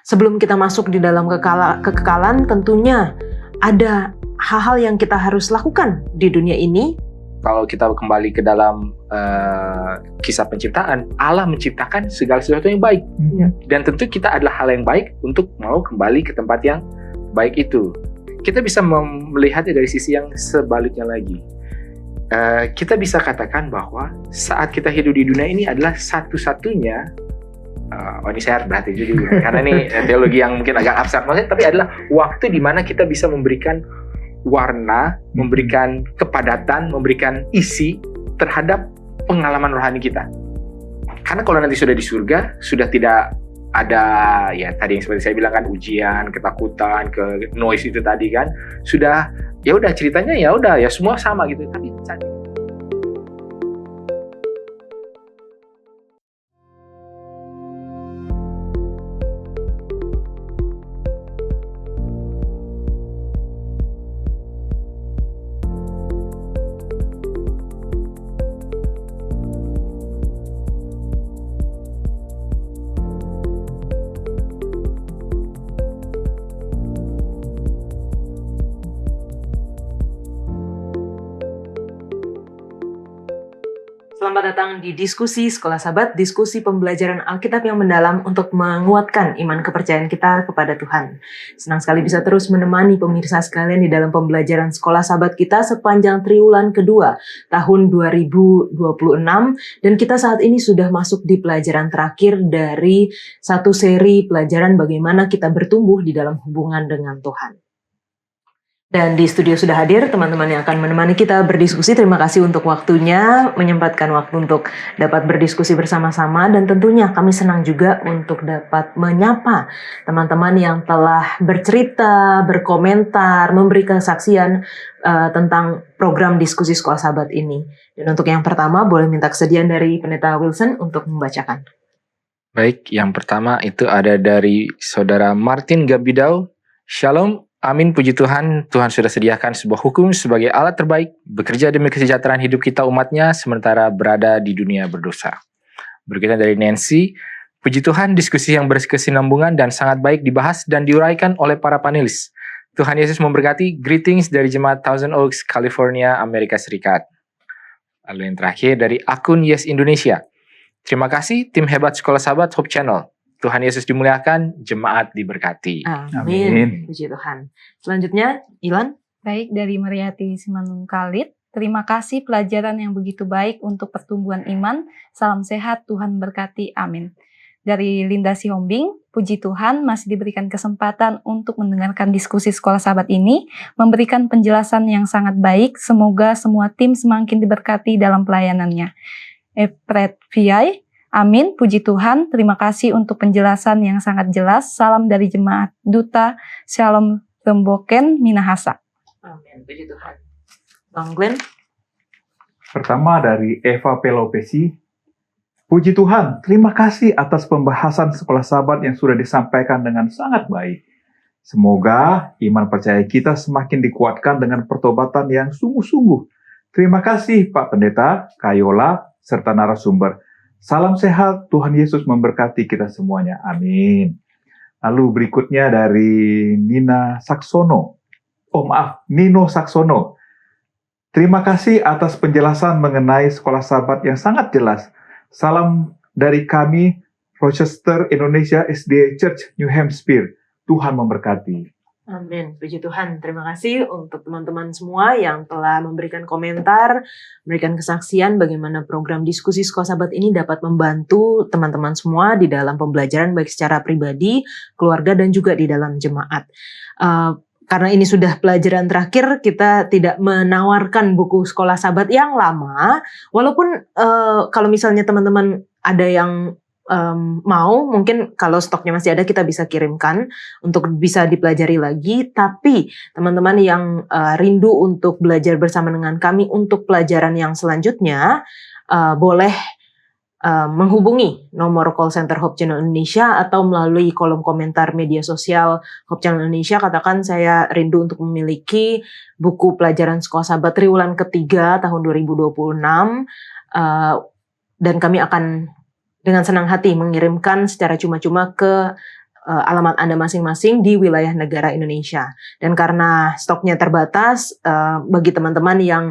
sebelum kita masuk di dalam kekekalan, tentunya ada hal-hal yang kita harus lakukan di dunia ini. Kalau kita kembali ke dalam kisah penciptaan, Allah menciptakan segala sesuatu yang baik. Dan tentu kita adalah hal yang baik untuk mau kembali ke tempat yang baik itu. Kita bisa melihatnya dari sisi yang sebaliknya lagi. Kita bisa katakan bahwa saat kita hidup di dunia ini adalah satu-satunya, ini saya berarti juga, karena ini teologi yang mungkin agak abstrak, tapi adalah waktu di mana kita bisa memberikan warna, memberikan kepadatan, memberikan isi terhadap pengalaman rohani kita. Karena kalau nanti sudah di surga, sudah tidak ada ya tadi yang seperti saya bilang kan, ujian, ketakutan, ke noise itu tadi kan, sudah ya udah ceritanya ya udah ya semua sama gitu. Tapi Selamat datang di Diskusi Sekolah Sahabat, diskusi pembelajaran Alkitab yang mendalam untuk menguatkan iman kepercayaan kita kepada Tuhan. Senang sekali bisa terus menemani pemirsa sekalian di dalam pembelajaran Sekolah Sahabat kita sepanjang triwulan kedua tahun 2026. Dan kita saat ini sudah masuk di pelajaran terakhir dari satu seri pelajaran bagaimana kita bertumbuh di dalam hubungan dengan Tuhan. Dan di studio sudah hadir teman-teman yang akan menemani kita berdiskusi. Terima kasih untuk waktunya, menyempatkan waktu untuk dapat berdiskusi bersama-sama. Dan tentunya kami senang juga untuk dapat menyapa teman-teman yang telah bercerita, berkomentar, memberi kesaksian tentang program Diskusi Sekolah Sahabat ini. Dan untuk yang pertama, boleh minta kesediaan dari Pendeta Wilson untuk membacakan. Baik, yang pertama itu ada dari Saudara Martin Gabidau. Shalom. Amin, puji Tuhan, Tuhan sudah sediakan sebuah hukum sebagai alat terbaik, bekerja demi kesejahteraan hidup kita umatnya, sementara berada di dunia berdosa. Berikutnya dari Nancy, puji Tuhan, diskusi yang berkesinambungan dan sangat baik dibahas dan diuraikan oleh para panelis. Tuhan Yesus memberkati, greetings dari Jemaat Thousand Oaks, California, Amerika Serikat. Lalu yang terakhir dari akun Yes Indonesia. Terima kasih, tim hebat Sekolah Sahabat Hope Channel. Tuhan Yesus dimuliakan, jemaat diberkati. Amin. Puji Tuhan. Selanjutnya, Ilan. Baik, dari Mariati Simanung Khalid. Terima kasih pelajaran yang begitu baik untuk pertumbuhan iman. Salam sehat, Tuhan berkati. Amin. Dari Linda Sihombing, puji Tuhan masih diberikan kesempatan untuk mendengarkan diskusi Sekolah Sahabat ini, memberikan penjelasan yang sangat baik. Semoga semua tim semakin diberkati dalam pelayanannya. Epret VI. Amin, puji Tuhan, terima kasih untuk penjelasan yang sangat jelas. Salam dari Jemaat Duta Shalom Remboken, Minahasa. Amin, puji Tuhan. Bang Glenn. Pertama dari Eva Pelopesi. Puji Tuhan, terima kasih atas pembahasan Sekolah Sahabat yang sudah disampaikan dengan sangat baik. Semoga iman percaya kita semakin dikuatkan dengan pertobatan yang sungguh-sungguh. Terima kasih Pak Pendeta, Kayola, serta narasumber. Salam sehat, Tuhan Yesus memberkati kita semuanya. Amin. Lalu berikutnya dari Nino Saksono. Terima kasih atas penjelasan mengenai Sekolah Sahabat yang sangat jelas. Salam dari kami, Rochester, Indonesia, SDA Church, New Hampshire. Tuhan memberkati. Amin, puji Tuhan. Terima kasih untuk teman-teman semua yang telah memberikan komentar, memberikan kesaksian bagaimana program Diskusi Sekolah Sahabat ini dapat membantu teman-teman semua di dalam pembelajaran baik secara pribadi, keluarga, dan juga di dalam jemaat. Karena ini sudah pelajaran terakhir, kita tidak menawarkan buku Sekolah Sahabat yang lama, walaupun kalau misalnya teman-teman ada yang mau, mungkin kalau stoknya masih ada kita bisa kirimkan untuk bisa dipelajari lagi. Tapi teman-teman yang rindu untuk belajar bersama dengan kami untuk pelajaran yang selanjutnya, boleh menghubungi nomor call center Hope Channel Indonesia atau melalui kolom komentar media sosial Hope Channel Indonesia. Katakan saya rindu untuk memiliki buku pelajaran Sekolah Sahabat triwulan ketiga tahun 2026, dan kami akan dengan senang hati mengirimkan secara cuma-cuma ke alamat Anda masing-masing di wilayah negara Indonesia. Dan karena stoknya terbatas, bagi teman-teman yang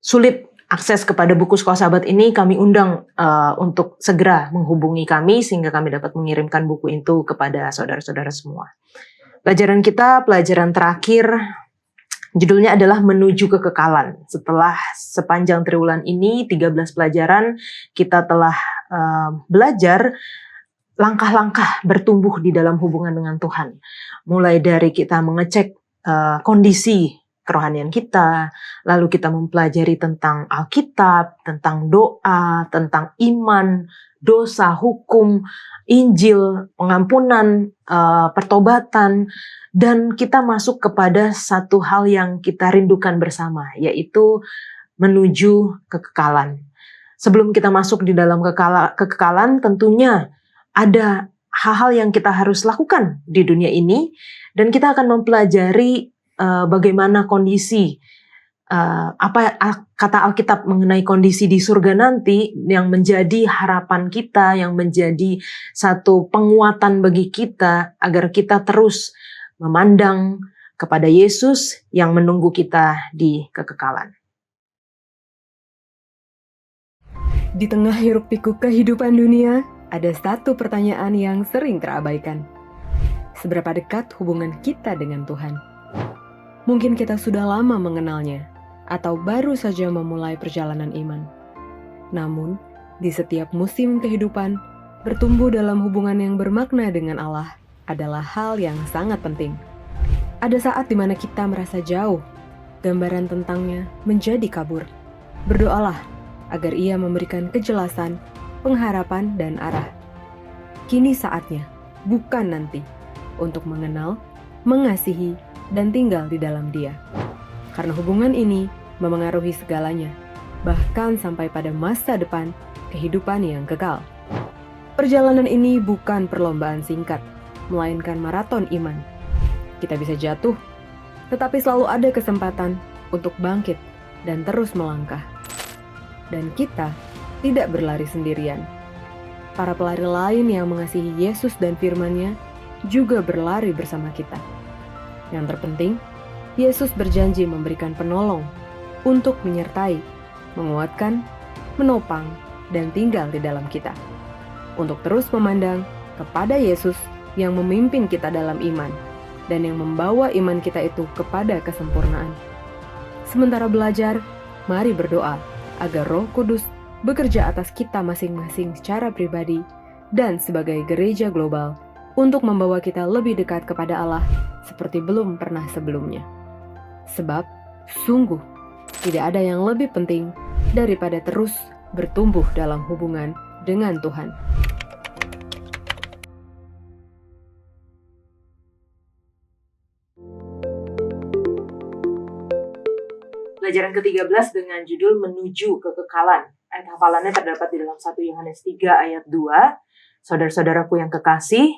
sulit akses kepada buku Sekolah Sahabat ini, kami undang untuk segera menghubungi kami sehingga kami dapat mengirimkan buku itu kepada saudara-saudara semua. Pelajaran kita, pelajaran terakhir, judulnya adalah Menuju Kekekalan. Setelah sepanjang triwulan ini, 13 pelajaran, kita telah belajar langkah-langkah bertumbuh di dalam hubungan dengan Tuhan. Mulai dari kita mengecek kondisi kerohanian kita, lalu kita mempelajari tentang Alkitab, tentang doa, tentang iman, dosa, hukum, Injil, pengampunan, pertobatan, dan kita masuk kepada satu hal yang kita rindukan bersama, yaitu menuju kekekalan. Sebelum kita masuk di dalam kekekalan, tentunya ada hal-hal yang kita harus lakukan di dunia ini, dan kita akan mempelajari bagaimana kondisi, apa kata Alkitab mengenai kondisi di surga nanti yang menjadi harapan kita, yang menjadi satu penguatan bagi kita agar kita terus memandang kepada Yesus yang menunggu kita di kekekalan. Di tengah hiruk-pikuk kehidupan dunia, ada satu pertanyaan yang sering terabaikan. Seberapa dekat hubungan kita dengan Tuhan? Mungkin kita sudah lama mengenalnya, atau baru saja memulai perjalanan iman. Namun, di setiap musim kehidupan, bertumbuh dalam hubungan yang bermakna dengan Allah adalah hal yang sangat penting. Ada saat di mana kita merasa jauh, gambaran tentangnya menjadi kabur. Berdoalah agar Ia memberikan kejelasan, pengharapan, dan arah. Kini saatnya, bukan nanti, untuk mengenal, mengasihi, dan tinggal di dalam Dia. Karena hubungan ini memengaruhi segalanya, bahkan sampai pada masa depan kehidupan yang kekal. Perjalanan ini bukan perlombaan singkat, melainkan maraton iman. Kita bisa jatuh, tetapi selalu ada kesempatan untuk bangkit dan terus melangkah. Dan kita tidak berlari sendirian. Para pelari lain yang mengasihi Yesus dan firman-Nya juga berlari bersama kita. Yang terpenting, Yesus berjanji memberikan penolong untuk menyertai, menguatkan, menopang, dan tinggal di dalam kita. Untuk terus memandang kepada Yesus yang memimpin kita dalam iman dan yang membawa iman kita itu kepada kesempurnaan. Sementara belajar, mari berdoa agar Roh Kudus bekerja atas kita masing-masing secara pribadi dan sebagai gereja global untuk membawa kita lebih dekat kepada Allah seperti belum pernah sebelumnya. Sebab, sungguh, tidak ada yang lebih penting daripada terus bertumbuh dalam hubungan dengan Tuhan. Pelajaran ke-13 dengan judul Menuju Kekekalan. Ayat hafalannya terdapat di dalam 1 Yohanes 3 ayat 2. Saudara-saudaraku yang kekasih,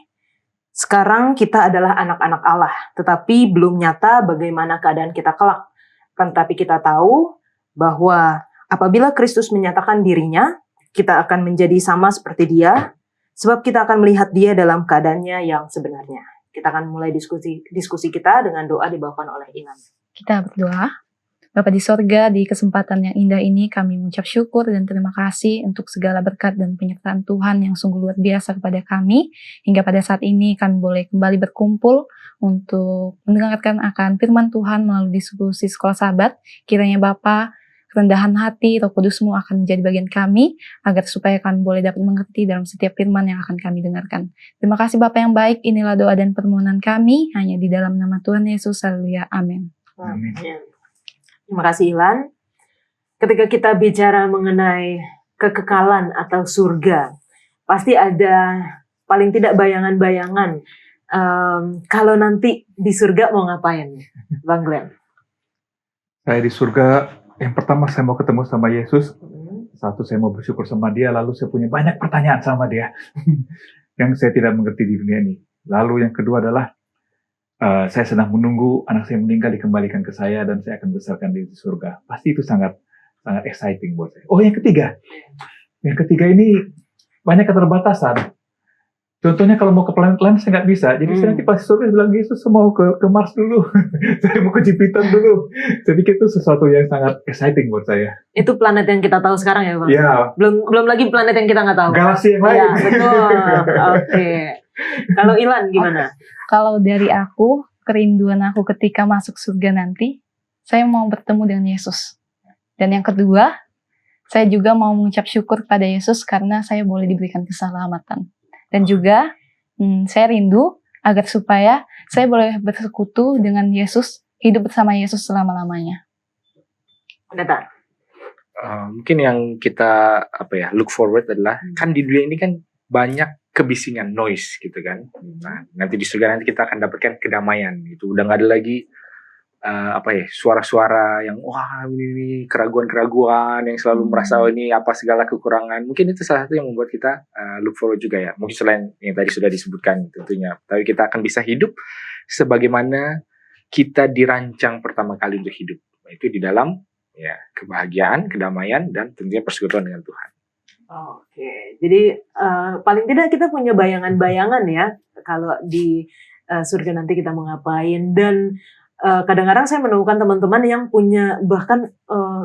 sekarang kita adalah anak-anak Allah, tetapi belum nyata bagaimana keadaan kita kelak. Tetapi kita tahu bahwa apabila Kristus menyatakan dirinya, kita akan menjadi sama seperti Dia, sebab kita akan melihat Dia dalam keadaannya yang sebenarnya. Kita akan mulai diskusi kita dengan doa dibawakan oleh Ilan. Kita berdoa. Bapa di sorga, di kesempatan yang indah ini kami mengucap syukur dan terima kasih untuk segala berkat dan penyertaan Tuhan yang sungguh luar biasa kepada kami. Hingga pada saat ini kami boleh kembali berkumpul untuk mendengarkan akan firman Tuhan melalui diskusi Sekolah Sahabat. Kiranya Bapa, kerendahan hati, Roh Kudus-Mu akan menjadi bagian kami, agar supaya kami boleh dapat mengerti dalam setiap firman yang akan kami dengarkan. Terima kasih Bapa yang baik, inilah doa dan permohonan kami, hanya di dalam nama Tuhan Yesus, haleluya, amin. Amin. Terima kasih Ilan. Ketika kita bicara mengenai kekekalan atau surga, pasti ada paling tidak bayangan-bayangan kalau nanti di surga mau ngapain, Bang Glenn? Saya di surga, yang pertama saya mau ketemu sama Yesus. Satu, saya mau bersyukur sama Dia, lalu saya punya banyak pertanyaan sama Dia yang saya tidak mengerti di dunia ini. Lalu yang kedua adalah saya sedang menunggu anak saya meninggal dikembalikan ke saya dan saya akan besarkan di surga. Pasti itu sangat exciting buat saya. Oh, yang ketiga ini banyak keterbatasan. Contohnya kalau mau ke planet lain saya nggak bisa. Jadi saya nanti pas surga bilang Yesus mau ke Mars dulu. Saya mau ke Jupiter dulu. Saya pikir itu sesuatu yang sangat exciting buat saya. Itu planet yang kita tahu sekarang ya, Bang? Ya. Belum lagi planet yang kita nggak tahu. Galaksi yang lain. Ya, betul. Oke. Kalau Ilan gimana? Kalau dari aku, kerinduan aku ketika masuk surga nanti, saya mau bertemu dengan Yesus. Dan yang kedua, saya juga mau mengucap syukur kepada Yesus karena saya boleh diberikan keselamatan. Dan juga saya rindu agar supaya saya boleh bersekutu dengan Yesus, hidup bersama Yesus selama-lamanya. Data. Mungkin yang kita look forward adalah kan di dunia ini kan banyak kebisingan, noise gitu kan. Nah, nanti di surga nanti kita akan dapatkan kedamaian gitu. Udah nggak ada lagi suara-suara yang wah ini keraguan-keraguan yang selalu merasa ini apa segala kekurangan. Mungkin itu salah satu yang membuat kita look forward juga ya. Mungkin selain yang tadi sudah disebutkan tentunya, tapi kita akan bisa hidup sebagaimana kita dirancang pertama kali untuk hidup. Itu di dalam ya kebahagiaan, kedamaian dan tentunya persekutuan dengan Tuhan. Oke, jadi paling tidak kita punya bayangan-bayangan ya kalau di surga nanti kita mau ngapain. Dan kadang-kadang saya menemukan teman-teman yang punya bahkan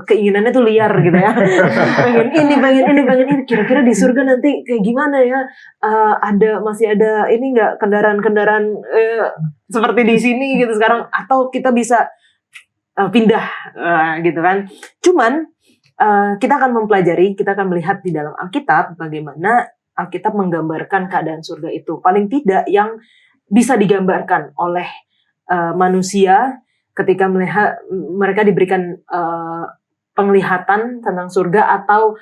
keinginannya tuh liar gitu ya. pengen ini. Kira-kira di surga nanti kayak gimana ya? Masih ada ini nggak kendaraan-kendaraan seperti di sini gitu sekarang? Atau kita bisa pindah gitu kan? Cuman kita akan mempelajari, kita akan melihat di dalam Alkitab bagaimana Alkitab menggambarkan keadaan surga itu. Paling tidak yang bisa digambarkan oleh manusia ketika melihat mereka diberikan penglihatan tentang surga atau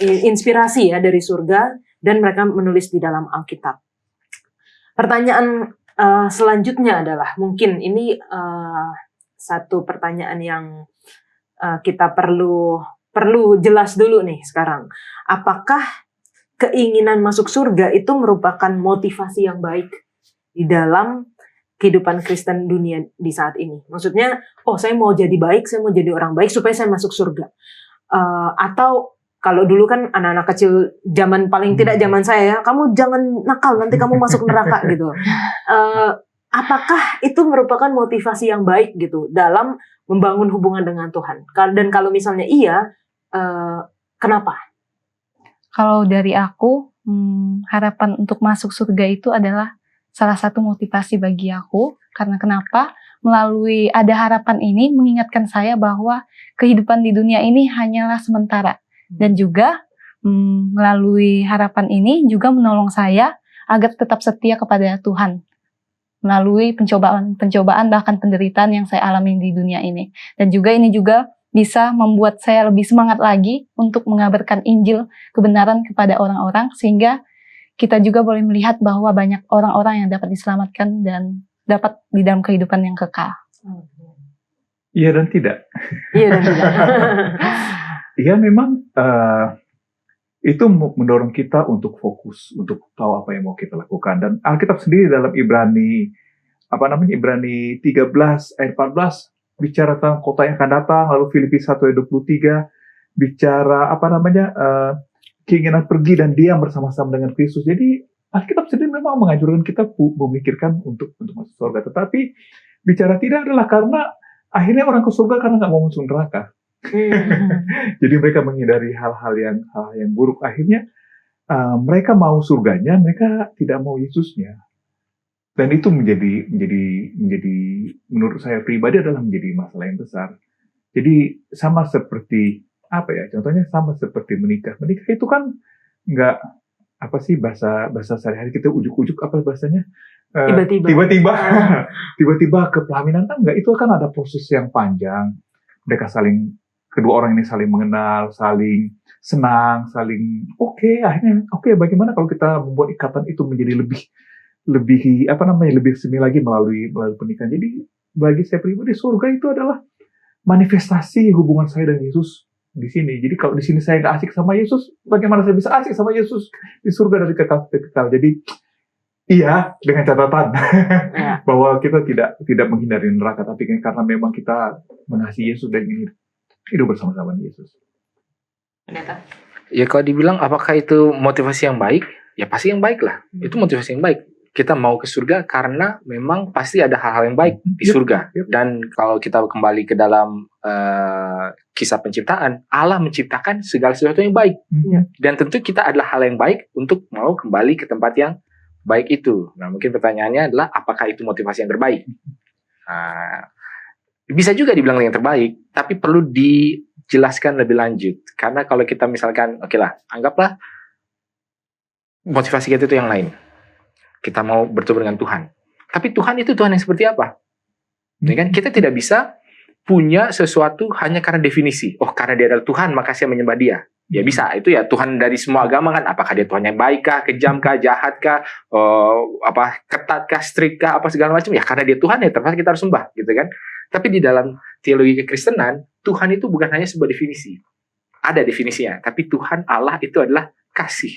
inspirasi ya dari surga dan mereka menulis di dalam Alkitab. Pertanyaan selanjutnya adalah mungkin ini satu pertanyaan yang kita perlu jelas dulu nih sekarang. Apakah keinginan masuk surga itu merupakan motivasi yang baik di dalam kehidupan Kristen dunia di saat ini? Maksudnya, saya mau jadi baik, saya mau jadi orang baik supaya saya masuk surga. Atau kalau dulu kan anak-anak kecil zaman paling tidak zaman saya ya, kamu jangan nakal nanti kamu masuk neraka gitu. Apakah itu merupakan motivasi yang baik gitu dalam membangun hubungan dengan Tuhan? Dan kalau misalnya iya, kenapa? Kalau dari aku, harapan untuk masuk surga itu adalah salah satu motivasi bagi aku. Karena kenapa? Melalui ada harapan ini mengingatkan saya bahwa kehidupan di dunia ini hanyalah sementara. Dan juga melalui harapan ini juga menolong saya agar tetap setia kepada Tuhan. Melalui pencobaan bahkan penderitaan yang saya alami di dunia ini. Dan juga ini juga bisa membuat saya lebih semangat lagi untuk mengabarkan Injil kebenaran kepada orang-orang sehingga kita juga boleh melihat bahwa banyak orang-orang yang dapat diselamatkan dan dapat di dalam kehidupan yang kekal. Iya dan tidak. Iya dan tidak. Iya memang itu mendorong kita untuk fokus, untuk tahu apa yang mau kita lakukan. Dan Alkitab sendiri dalam Ibrani 13 ayat 14 bicara tentang kota yang akan datang, lalu Filipi 1 ayat 23 bicara keinginan pergi dan diam bersama-sama dengan Kristus. Jadi Alkitab sendiri memang menganjurkan kita memikirkan untuk masuk surga. Tetapi bicara tidak adalah karena akhirnya orang ke surga karena nggak mau masuk neraka. Jadi mereka menghindari hal-hal yang buruk. Akhirnya mereka mau surganya, mereka tidak mau Yesusnya. Dan itu menjadi menurut saya pribadi adalah menjadi masalah yang besar. Jadi sama seperti contohnya sama seperti menikah. Menikah itu kan nggak bahasa sehari-hari kita ujuk-ujuk bahasanya tiba-tiba ke pelaminan kan enggak, itu kan ada proses yang panjang. Mereka kedua orang ini saling mengenal, saling senang, saling akhirnya bagaimana kalau kita membuat ikatan itu menjadi lebih semi lagi melalui pernikahan. Jadi bagi saya pribadi surga itu adalah manifestasi hubungan saya dengan Yesus di sini. Jadi kalau di sini saya nggak asik sama Yesus, bagaimana saya bisa asik sama Yesus di surga dari kekal ke kekal? Jadi iya, dengan catatan bahwa kita tidak menghindari neraka, tapi karena memang kita mengasihi Yesus dan ingin hidup bersama-sama dengan Yesus. Ya kalau dibilang apakah itu motivasi yang baik? ya pasti yang baik lah. Itu motivasi yang baik. Kita mau ke surga karena memang pasti ada hal-hal yang baik di surga. Dan kalau kita kembali ke dalam kisah penciptaan, Allah menciptakan segala sesuatu yang baik. Dan tentu kita adalah hal yang baik untuk mau kembali ke tempat yang baik itu. Nah, mungkin pertanyaannya adalah apakah itu motivasi yang terbaik? Bisa juga dibilang yang terbaik, tapi perlu dijelaskan lebih lanjut. Karena kalau kita misalkan, oke lah, anggaplah motivasi kita itu yang lain. Kita mau bertemu dengan Tuhan. Tapi Tuhan itu Tuhan yang seperti apa? Ya kan? Kita tidak bisa punya sesuatu hanya karena definisi. Oh, karena dia adalah Tuhan, maka saya menyembah dia. Ya bisa, itu ya Tuhan dari semua agama kan. Apakah dia Tuhan yang baik kah, kejam kah, jahat kah, ketat kah, strict kah, apa segala macam. Ya karena dia Tuhan ya terpaksa kita harus sembah, gitu kan. Tapi di dalam teologi kekristenan, Tuhan itu bukan hanya sebuah definisi. Ada definisinya, tapi Tuhan Allah itu adalah kasih.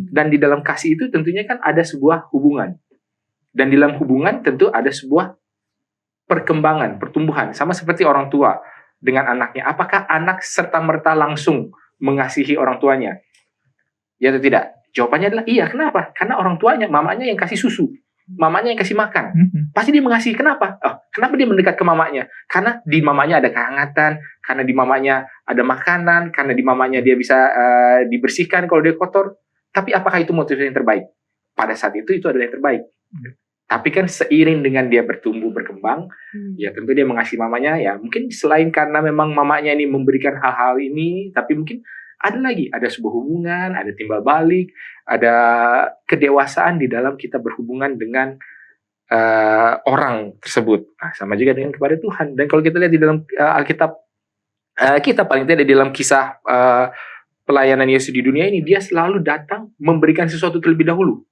Dan di dalam kasih itu tentunya kan ada sebuah hubungan. Dan di dalam hubungan tentu ada sebuah perkembangan, pertumbuhan. Sama seperti orang tua dengan anaknya. Apakah anak serta-merta langsung mengasihi orang tuanya? Ya atau tidak? Jawabannya adalah iya. Kenapa? Karena orang tuanya, mamanya yang kasih susu. Mamanya yang kasih makan. Pasti dia mengasihi. Kenapa? Kenapa dia mendekat ke mamanya? Karena di mamanya ada kehangatan, karena di mamanya ada makanan, karena di mamanya dia bisa dibersihkan kalau dia kotor. Tapi apakah itu motivasi yang terbaik? Pada saat itu adalah yang terbaik. Tapi kan seiring dengan dia bertumbuh, berkembang, ya tentu dia mengasihi mamanya. Ya mungkin selain karena memang mamanya ini memberikan hal-hal ini, tapi mungkin ada sebuah hubungan, ada timbal balik, ada kedewasaan di dalam kita berhubungan dengan orang tersebut. Nah, sama juga dengan kepada Tuhan. Dan kalau kita lihat di dalam Alkitab, kita paling tidak di dalam kisah pelayanan Yesus di dunia ini, dia selalu datang memberikan sesuatu terlebih dahulu.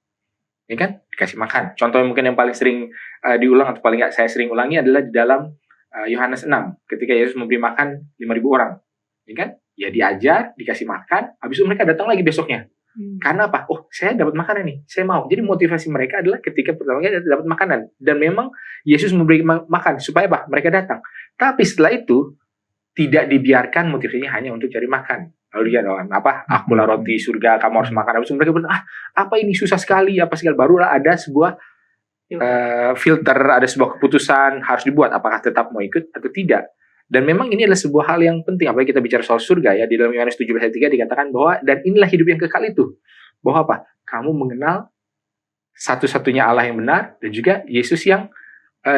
Ya kan? Dikasih makan. Contohnya mungkin yang paling sering diulang atau paling nggak saya sering ulangi adalah di dalam Yohanes 6, ketika Yesus memberi makan 5.000 orang. Ya kan? Ya diajar, dikasih makan, habis itu mereka datang lagi besoknya. Karena apa? Oh, saya dapat makanan nih, saya mau. Jadi motivasi mereka adalah ketika pertama kali dapat makanan. Dan memang Yesus memberi makan supaya apa? Mereka datang. Tapi setelah itu tidak dibiarkan motivasinya hanya untuk cari makan. Lalu dia akulah roti surga, kamu harus makan. Habis itu mereka berkata, apa ini susah sekali, apa segala. Barulah ada sebuah filter, ada sebuah keputusan harus dibuat. Apakah tetap mau ikut atau tidak. Dan memang ini adalah sebuah hal yang penting. Apalagi kita bicara soal surga ya. Di dalam Yohanes 17 ayat 3 dikatakan bahwa, dan inilah hidup yang kekal itu. Bahwa apa? Kamu mengenal satu-satunya Allah yang benar, dan juga Yesus yang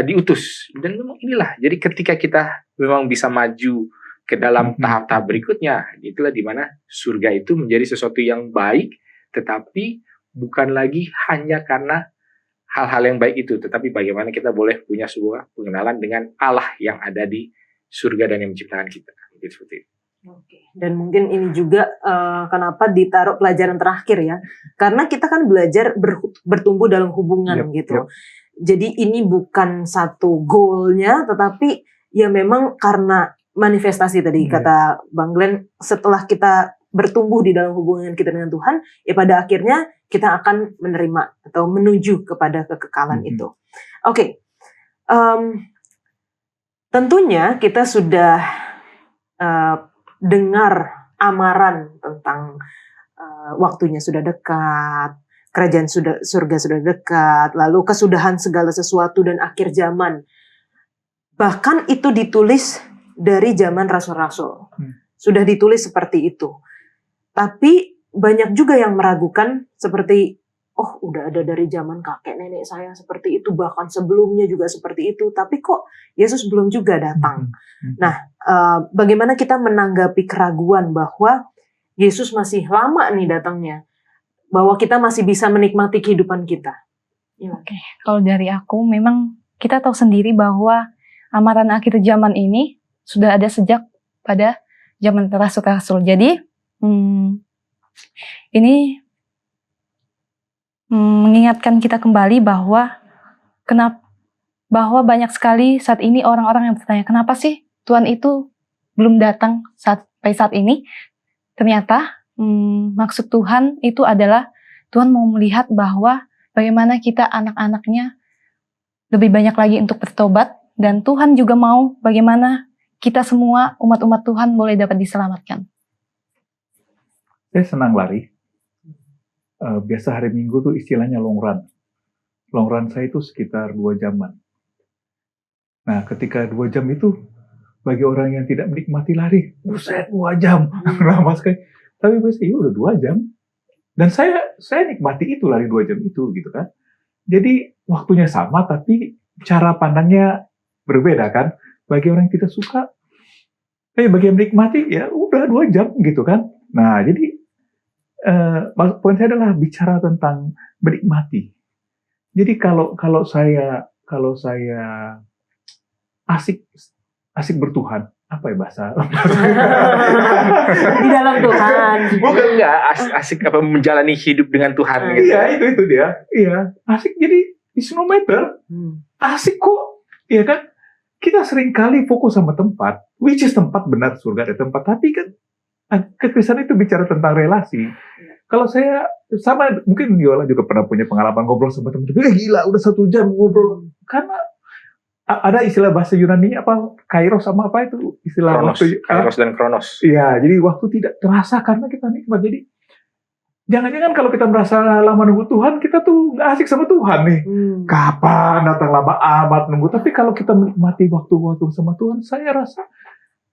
diutus. Dan memang inilah. Jadi ketika kita memang bisa maju ke dalam tahap-tahap berikutnya, itulah dimana surga itu menjadi sesuatu yang baik, tetapi bukan lagi hanya karena hal-hal yang baik itu, tetapi bagaimana kita boleh punya sebuah pengenalan dengan Allah yang ada di surga dan yang menciptakan kita. Mungkin seperti itu. Oke. Dan mungkin ini juga kenapa ditaruh pelajaran terakhir ya, karena kita kan belajar bertumbuh dalam hubungan gitu. Jadi ini bukan satu goalnya, tetapi ya memang karena manifestasi tadi kata Bang Glenn, setelah kita bertumbuh di dalam hubungan kita dengan Tuhan, ya pada akhirnya kita akan menerima atau menuju kepada kekekalan itu. Oke. Tentunya kita sudah dengar amaran tentang waktunya sudah dekat, kerajaan surga sudah dekat, lalu kesudahan segala sesuatu dan akhir zaman. Bahkan itu ditulis dari zaman rasul-rasul. Sudah ditulis seperti itu. Tapi banyak juga yang meragukan seperti, oh udah ada dari zaman kakek nenek saya seperti itu, bahkan sebelumnya juga seperti itu, tapi kok Yesus belum juga datang. Nah, bagaimana kita menanggapi keraguan bahwa Yesus masih lama nih datangnya, bahwa kita masih bisa menikmati kehidupan kita? Oke, kalau dari aku memang kita tahu sendiri bahwa amaran akhir zaman ini sudah ada sejak pada zaman rasul-rasul. Jadi ini mengingatkan kita kembali bahwa banyak sekali saat ini orang-orang yang bertanya, kenapa sih Tuhan itu belum datang sampai saat ini? Ternyata maksud Tuhan itu adalah Tuhan mau melihat bahwa bagaimana kita anak-anaknya lebih banyak lagi untuk bertobat, dan Tuhan juga mau bagaimana kita semua umat-umat Tuhan boleh dapat diselamatkan. Saya senang lari. biasa hari Minggu tuh istilahnya long run. Long run saya itu sekitar 2 jaman. Nah, ketika 2 jam itu, bagi orang yang tidak menikmati lari, buset 2 jam, lama sekali. Tapi biasanya ya udah 2 jam. Dan saya nikmati itu lari 2 jam itu gitu kan. Jadi waktunya sama, tapi cara pandangnya berbeda kan. Bagi orang yang tidak suka, bagi yang menikmati ya udah 2 jam gitu kan. Nah, jadi poin saya adalah bicara tentang menikmati. Jadi kalau saya asik bertuhan, apa ya bahasa? Di dalam Tuhan. Bukan enggak asik apa menjalani hidup dengan Tuhan gitu. Iya, itu dia. Iya, asik jadi it's no matter. Asik kok. Iya kan? Kita sering kali fokus sama tempat, which is tempat benar, surga ada tempat, tapi kan kekristenan itu bicara tentang relasi. Kalau saya sama, mungkin Yola juga pernah punya pengalaman ngobrol sama teman-teman, gila udah 1 jam ngobrol. Karena ada istilah bahasa Yunani apa, kairos sama apa itu istilah Kronos, waktu. Kairos dan Kronos. Iya, jadi waktu tidak terasa karena kita nikmat. Jadi jangan-jangan kalau kita merasa lama nunggu Tuhan, kita tuh nggak asik sama Tuhan nih. Kapan datang lama amat nunggu? Tapi kalau kita menikmati waktu-waktu sama Tuhan, saya rasa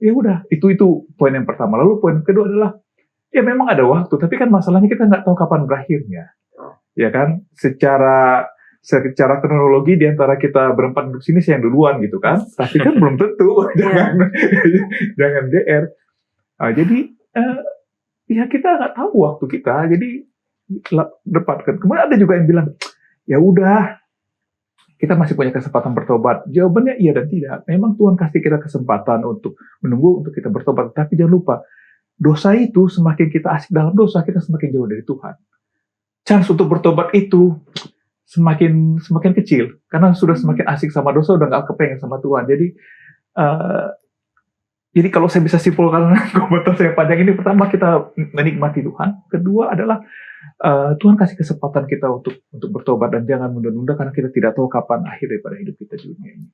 ya udah, itu poin yang pertama. Lalu poin kedua adalah ya memang ada waktu, tapi kan masalahnya kita nggak tahu kapan berakhirnya. Ya kan? Secara kronologi di antara kita berempat duduk sini saya yang duluan gitu kan. Tapi kan belum tentu. Jangan GR. Jadi ya kita nggak tahu waktu kita. Jadi dapatkan. Kemudian ada juga yang bilang, ya udah, kita masih punya kesempatan bertobat. Jawabannya iya dan tidak. Memang Tuhan kasih kita kesempatan untuk menunggu untuk kita bertobat. Tapi jangan lupa, dosa itu semakin kita asik dalam dosa, kita semakin jauh dari Tuhan. Chance untuk bertobat itu semakin kecil karena sudah semakin asik sama dosa, udah nggak kepengen sama Tuhan. Jadi kalau saya bisa simpulkan komentar saya panjang ini, pertama kita menikmati Tuhan, kedua adalah Tuhan kasih kesempatan kita untuk bertobat dan jangan mundur-mundur karena kita tidak tahu kapan akhir daripada hidup kita di dunia ini.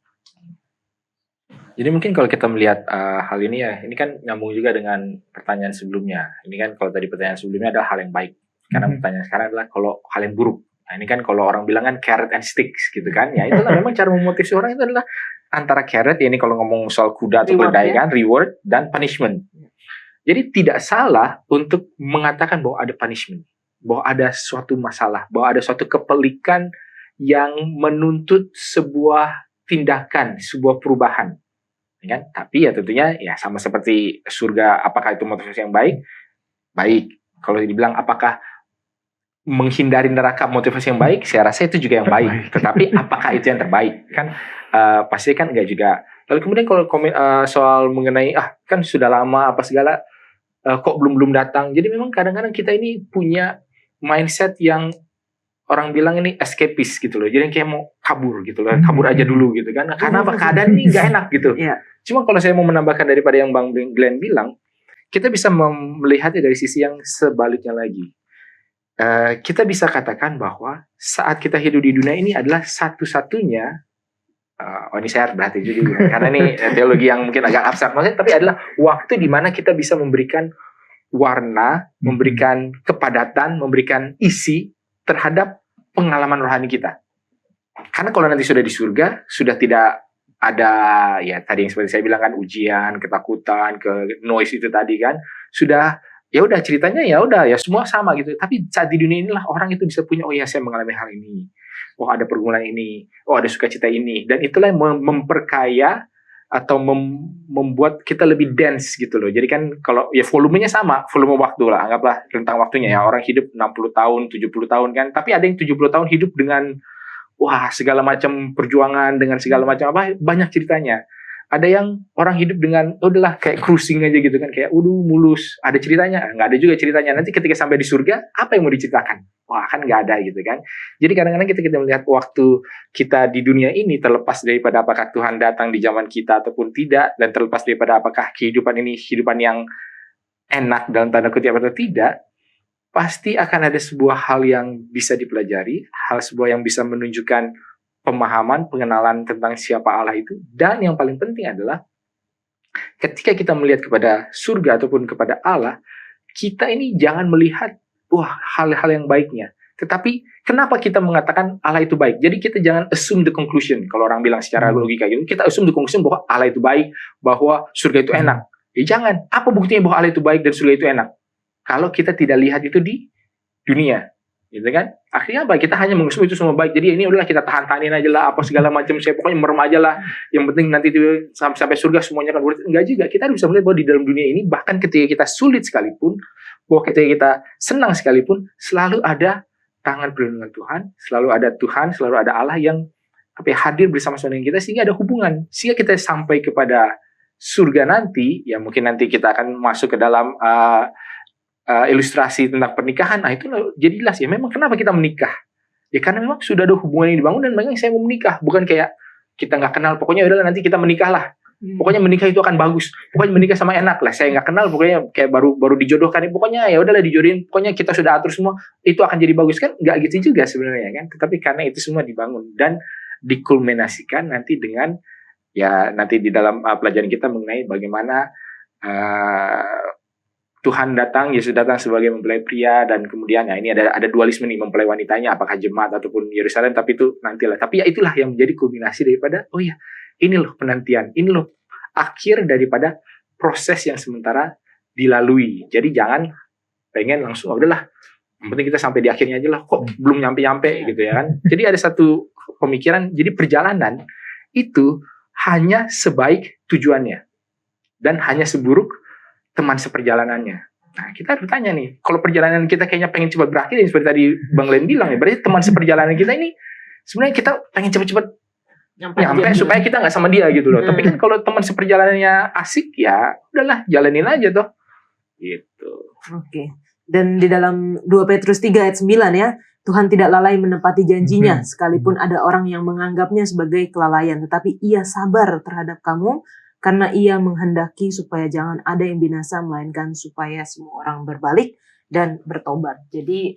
Jadi mungkin kalau kita melihat hal ini ya, ini kan nyambung juga dengan pertanyaan sebelumnya. Ini kan kalau tadi pertanyaan sebelumnya adalah hal yang baik, karena pertanyaan sekarang adalah kalau hal yang buruk. Nah, ini kan kalau orang bilang kan carrot and sticks gitu kan. Ya itulah memang cara memotivasi orang itu adalah antara carrot, ya ini kalau ngomong soal kuda atau keledai kan, reward dan punishment. Jadi tidak salah untuk mengatakan bahwa ada punishment, bahwa ada suatu masalah, bahwa ada suatu kepelikan yang menuntut sebuah tindakan, sebuah perubahan. Ya kan? Tapi ya tentunya ya sama seperti surga, apakah itu motivasi yang baik? Baik. Kalau dibilang apakah menghindari neraka motivasi yang baik, saya rasa itu juga yang baik. Tetapi apakah itu yang terbaik? Kan pasti kan enggak juga. Lalu kemudian kalau soal mengenai kan sudah lama apa segala, kok belum datang. Jadi memang kadang-kadang kita ini punya mindset yang orang bilang ini escapist gitu loh. Jadi kayak mau kabur gitu loh, kabur aja dulu gitu kan. Karena keadaan ini nggak enak gitu. Cuma kalau saya mau menambahkan daripada yang Bang Glenn bilang, kita bisa melihatnya dari sisi yang sebaliknya lagi. Kita bisa katakan bahwa saat kita hidup di dunia ini adalah satu-satunya, ini saya harus berhati juga karena ini teologi yang mungkin agak abstrak maksudnya, tapi adalah waktu di mana kita bisa memberikan warna, memberikan kepadatan, memberikan isi terhadap pengalaman rohani kita. Karena kalau nanti sudah di surga, sudah tidak ada ya tadi yang seperti saya bilang kan, ujian, ketakutan, ke noise itu tadi kan, sudah ya udah ceritanya ya udah ya semua sama gitu. Tapi saat di dunia inilah orang itu bisa punya, oh ya saya mengalami hal ini, oh ada pergumulan ini, oh ada sukacita ini, dan itulah yang memperkaya atau membuat kita lebih dense gitu loh. Jadi kan kalau ya volumenya sama, volume waktu lah, anggaplah rentang waktunya ya, orang hidup 60 tahun, 70 tahun kan, tapi ada yang 70 tahun hidup dengan wah segala macam perjuangan, dengan segala macam apa, banyak ceritanya. Ada yang orang hidup dengan udahlah kayak cruising aja gitu kan, kayak mulus, ada ceritanya, nggak ada juga ceritanya. Nanti ketika sampai di surga, apa yang mau diceritakan? Wah kan nggak ada gitu kan. Jadi kadang-kadang kita melihat waktu kita di dunia ini, terlepas daripada apakah Tuhan datang di zaman kita ataupun tidak, dan terlepas daripada apakah kehidupan ini kehidupan yang enak dalam tanda kutip atau tidak, pasti akan ada sebuah hal yang bisa dipelajari, sebuah yang bisa menunjukkan pemahaman, pengenalan tentang siapa Allah itu. Dan yang paling penting adalah ketika kita melihat kepada surga ataupun kepada Allah, kita ini jangan melihat wah hal-hal yang baiknya. Tetapi kenapa kita mengatakan Allah itu baik? Jadi kita jangan assume the conclusion. Kalau orang bilang secara logika gitu, kita assume the conclusion bahwa Allah itu baik, bahwa surga itu enak. Ya jangan. Apa buktinya bahwa Allah itu baik dan surga itu enak? Kalau kita tidak lihat itu di dunia, gitu kan? Akhirnya apa? Kita hanya mengasum itu semua baik. Jadi ini udahlah kita tahan-tahanin aja lah, apa segala macam. Saya pokoknya merem aja lah. Yang penting nanti sampai surga semuanya kan worth it. Enggak juga. Kita bisa melihat bahwa di dalam dunia ini, bahkan ketika kita sulit sekalipun, bahwa ketika kita senang sekalipun, selalu ada tangan perlindungan Tuhan, selalu ada Tuhan, selalu ada Allah yang hadir bersama-sama dengan kita, sehingga ada hubungan. Sehingga kita sampai kepada surga nanti, ya mungkin nanti kita akan masuk ke dalam ilustrasi tentang pernikahan. Nah itu jadi jelas ya, memang kenapa kita menikah ya, karena memang sudah ada hubungan yang dibangun dan memang saya mau menikah, bukan kayak kita nggak kenal, pokoknya udahlah nanti kita menikah lah, pokoknya menikah itu akan bagus, pokoknya menikah sama enak lah, saya nggak kenal, pokoknya kayak baru dijodohkan, pokoknya ya udahlah dijodohin, pokoknya kita sudah atur semua itu akan jadi bagus, kan nggak gitu juga sebenarnya kan. Tetapi karena itu semua dibangun dan dikulminasikan nanti dengan ya nanti di dalam pelajaran kita mengenai bagaimana Tuhan datang, Yesus datang sebagai mempelai pria, dan kemudian ya ini ada dualisme nih, mempelai wanitanya apakah jemaat ataupun Yerusalem, tapi itu nantilah. Tapi ya itulah yang menjadi kulminasi daripada oh ya ini loh penantian, ini loh akhir daripada proses yang sementara dilalui. Jadi jangan pengen langsung oh, udahlah yang penting kita sampai di akhirnya aja lah, kok belum nyampe-nyampe gitu ya kan. Jadi ada satu pemikiran, jadi perjalanan itu hanya sebaik tujuannya dan hanya seburuk teman seperjalanannya. Nah, kita harus tanya nih, kalau perjalanan kita kayaknya pengen cepat berakhir, yang seperti tadi Bang Len bilang ya, berarti teman seperjalanan kita ini sebenarnya kita pengen cepat-cepat nyampe supaya kita nggak sama dia gitu loh. Tapi kan kalau teman seperjalanannya asik, ya udahlah jalanin aja toh. Gitu. Oke. Dan di dalam 2 Petrus 3 ayat 9 ya, Tuhan tidak lalai menepati janjinya, sekalipun ada orang yang menganggapnya sebagai kelalaian, tetapi Ia sabar terhadap kamu, karena Ia menghendaki supaya jangan ada yang binasa, melainkan supaya semua orang berbalik dan bertobat. Jadi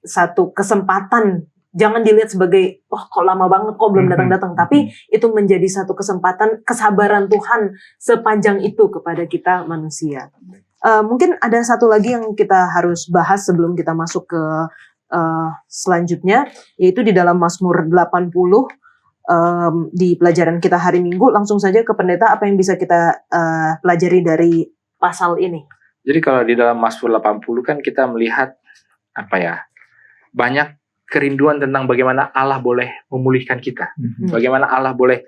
satu kesempatan, jangan dilihat sebagai wah kok lama banget, kok belum datang-datang, tapi itu menjadi satu kesempatan, kesabaran Tuhan sepanjang itu kepada kita manusia. Mungkin ada satu lagi yang kita harus bahas sebelum kita masuk ke selanjutnya, yaitu di dalam Mazmur 80. Di pelajaran kita hari Minggu, langsung saja ke pendeta, apa yang bisa kita pelajari dari pasal ini? Jadi kalau di dalam Mazmur 80 kan kita melihat banyak kerinduan tentang bagaimana Allah boleh memulihkan kita, bagaimana Allah boleh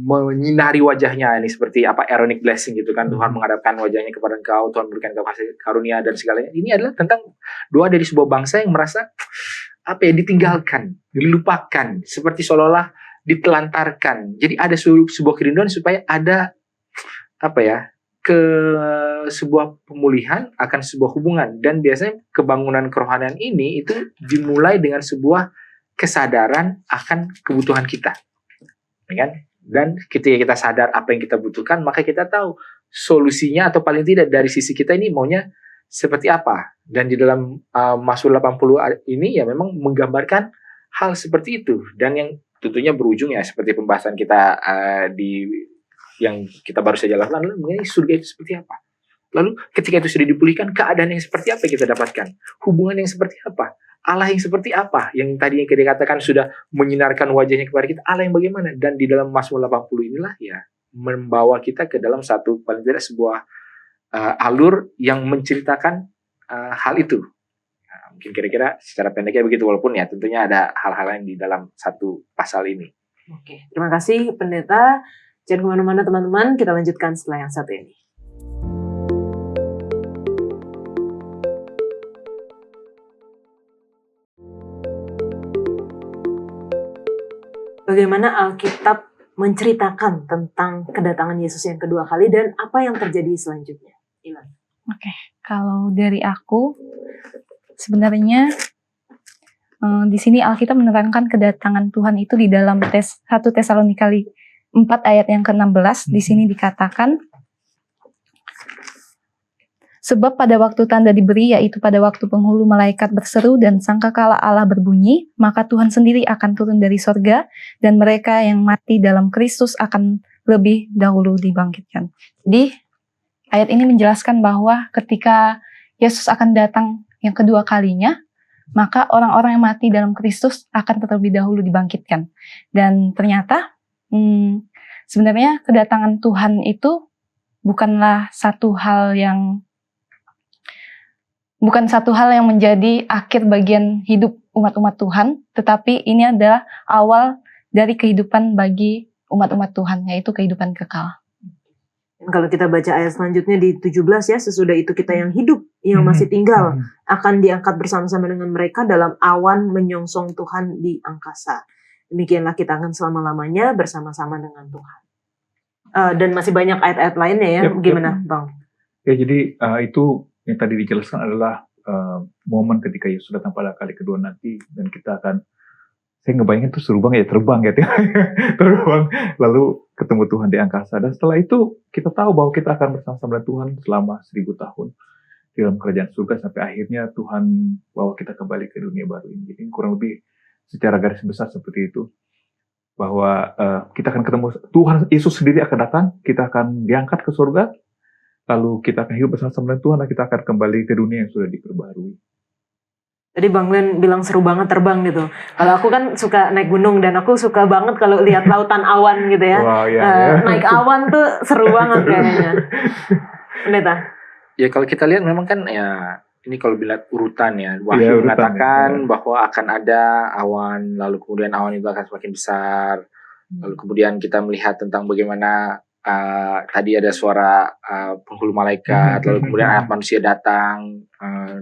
menyinari wajahnya, ini seperti ironic blessing gitu kan, Tuhan menghadapkan wajahnya kepada engkau, Tuhan berikan engkau kasih karunia dan segalanya. Ini adalah tentang doa dari sebuah bangsa yang merasa ditinggalkan, dilupakan, seperti seolah-olah ditelantarkan. Jadi ada sebuah kerinduan supaya ada sebuah pemulihan akan sebuah hubungan, dan biasanya kebangunan kerohanian ini itu dimulai dengan sebuah kesadaran akan kebutuhan kita, ya kan? Dan ketika kita sadar apa yang kita butuhkan, maka kita tahu solusinya, atau paling tidak dari sisi kita ini maunya seperti apa. Dan di dalam Mazmur 80 ini ya memang menggambarkan hal seperti itu, dan yang tentunya berujung ya seperti pembahasan kita yang kita baru saja lakukan, mengenai surga itu seperti apa. Lalu ketika itu sudah dipulihkan, keadaan yang seperti apa yang kita dapatkan, hubungan yang seperti apa, Allah yang seperti apa, yang tadi yang kita katakan sudah menyinarkan wajahnya kepada kita, Allah yang bagaimana. Dan di dalam Mazmur 80 inilah ya membawa kita ke dalam satu paling tidak sebuah alur yang menceritakan hal itu. Nah, mungkin kira-kira secara pendeknya begitu, walaupun ya tentunya ada hal-hal lain di dalam satu pasal ini. Oke, terima kasih pendeta. Jangan kemana-mana teman-teman, kita lanjutkan setelah yang satu ini. Bagaimana Alkitab menceritakan tentang kedatangan Yesus yang kedua kali dan apa yang terjadi selanjutnya? Iman. Oke, kalau dari aku sebenarnya di sini Alkitab menerangkan kedatangan Tuhan itu di dalam 1 Tesalonika 4 ayat yang ke-16. Di sini dikatakan, sebab pada waktu tanda diberi, yaitu pada waktu penghulu malaikat berseru dan sangkakala Allah berbunyi, maka Tuhan sendiri akan turun dari sorga, dan mereka yang mati dalam Kristus akan lebih dahulu dibangkitkan. Jadi ayat ini menjelaskan bahwa ketika Yesus akan datang yang kedua kalinya, maka orang-orang yang mati dalam Kristus akan terlebih dahulu dibangkitkan. Dan ternyata sebenarnya kedatangan Tuhan itu bukan satu hal yang menjadi akhir bagian hidup umat-umat Tuhan, tetapi ini adalah awal dari kehidupan bagi umat-umat Tuhan, yaitu kehidupan kekal. Kalau kita baca ayat selanjutnya di 17 ya, sesudah itu kita yang hidup, yang masih tinggal, akan diangkat bersama-sama dengan mereka dalam awan menyongsong Tuhan di angkasa. Demikianlah kita akan selama-lamanya bersama-sama dengan Tuhan. Dan masih banyak ayat-ayat lainnya ya, gimana Bang? Ya, jadi itu yang tadi dijelaskan adalah momen ketika Yesus datang pada kali kedua nanti, dan kita akan, saya ngebayangin tuh seru banget ya, terbang gitu terbang lalu ketemu Tuhan di angkasa, dan setelah itu kita tahu bahwa kita akan bersama-sama dengan Tuhan selama 1000 tahun di dalam kerajaan surga, sampai akhirnya Tuhan bawa kita kembali ke dunia baru ini. Jadi kurang lebih secara garis besar seperti itu, bahwa kita akan ketemu Tuhan Yesus sendiri akan datang, kita akan diangkat ke surga, lalu kita akan hidup bersama-sama dengan Tuhan, dan kita akan kembali ke dunia yang sudah diperbarui. Tadi Bang Glenn bilang seru banget terbang gitu. Kalau aku kan suka naik gunung, dan aku suka banget kalau lihat lautan awan gitu ya. Wow, naik awan tuh seru banget kayaknya. Pendeta? Ya kalau kita lihat memang kan ya, ini kalau lihat urutan ya, Wahyu mengatakan bahwa akan ada awan, lalu kemudian awan itu akan semakin besar. Lalu kemudian kita melihat tentang bagaimana tadi ada suara penghulu malaikat, lalu kemudian anak manusia datang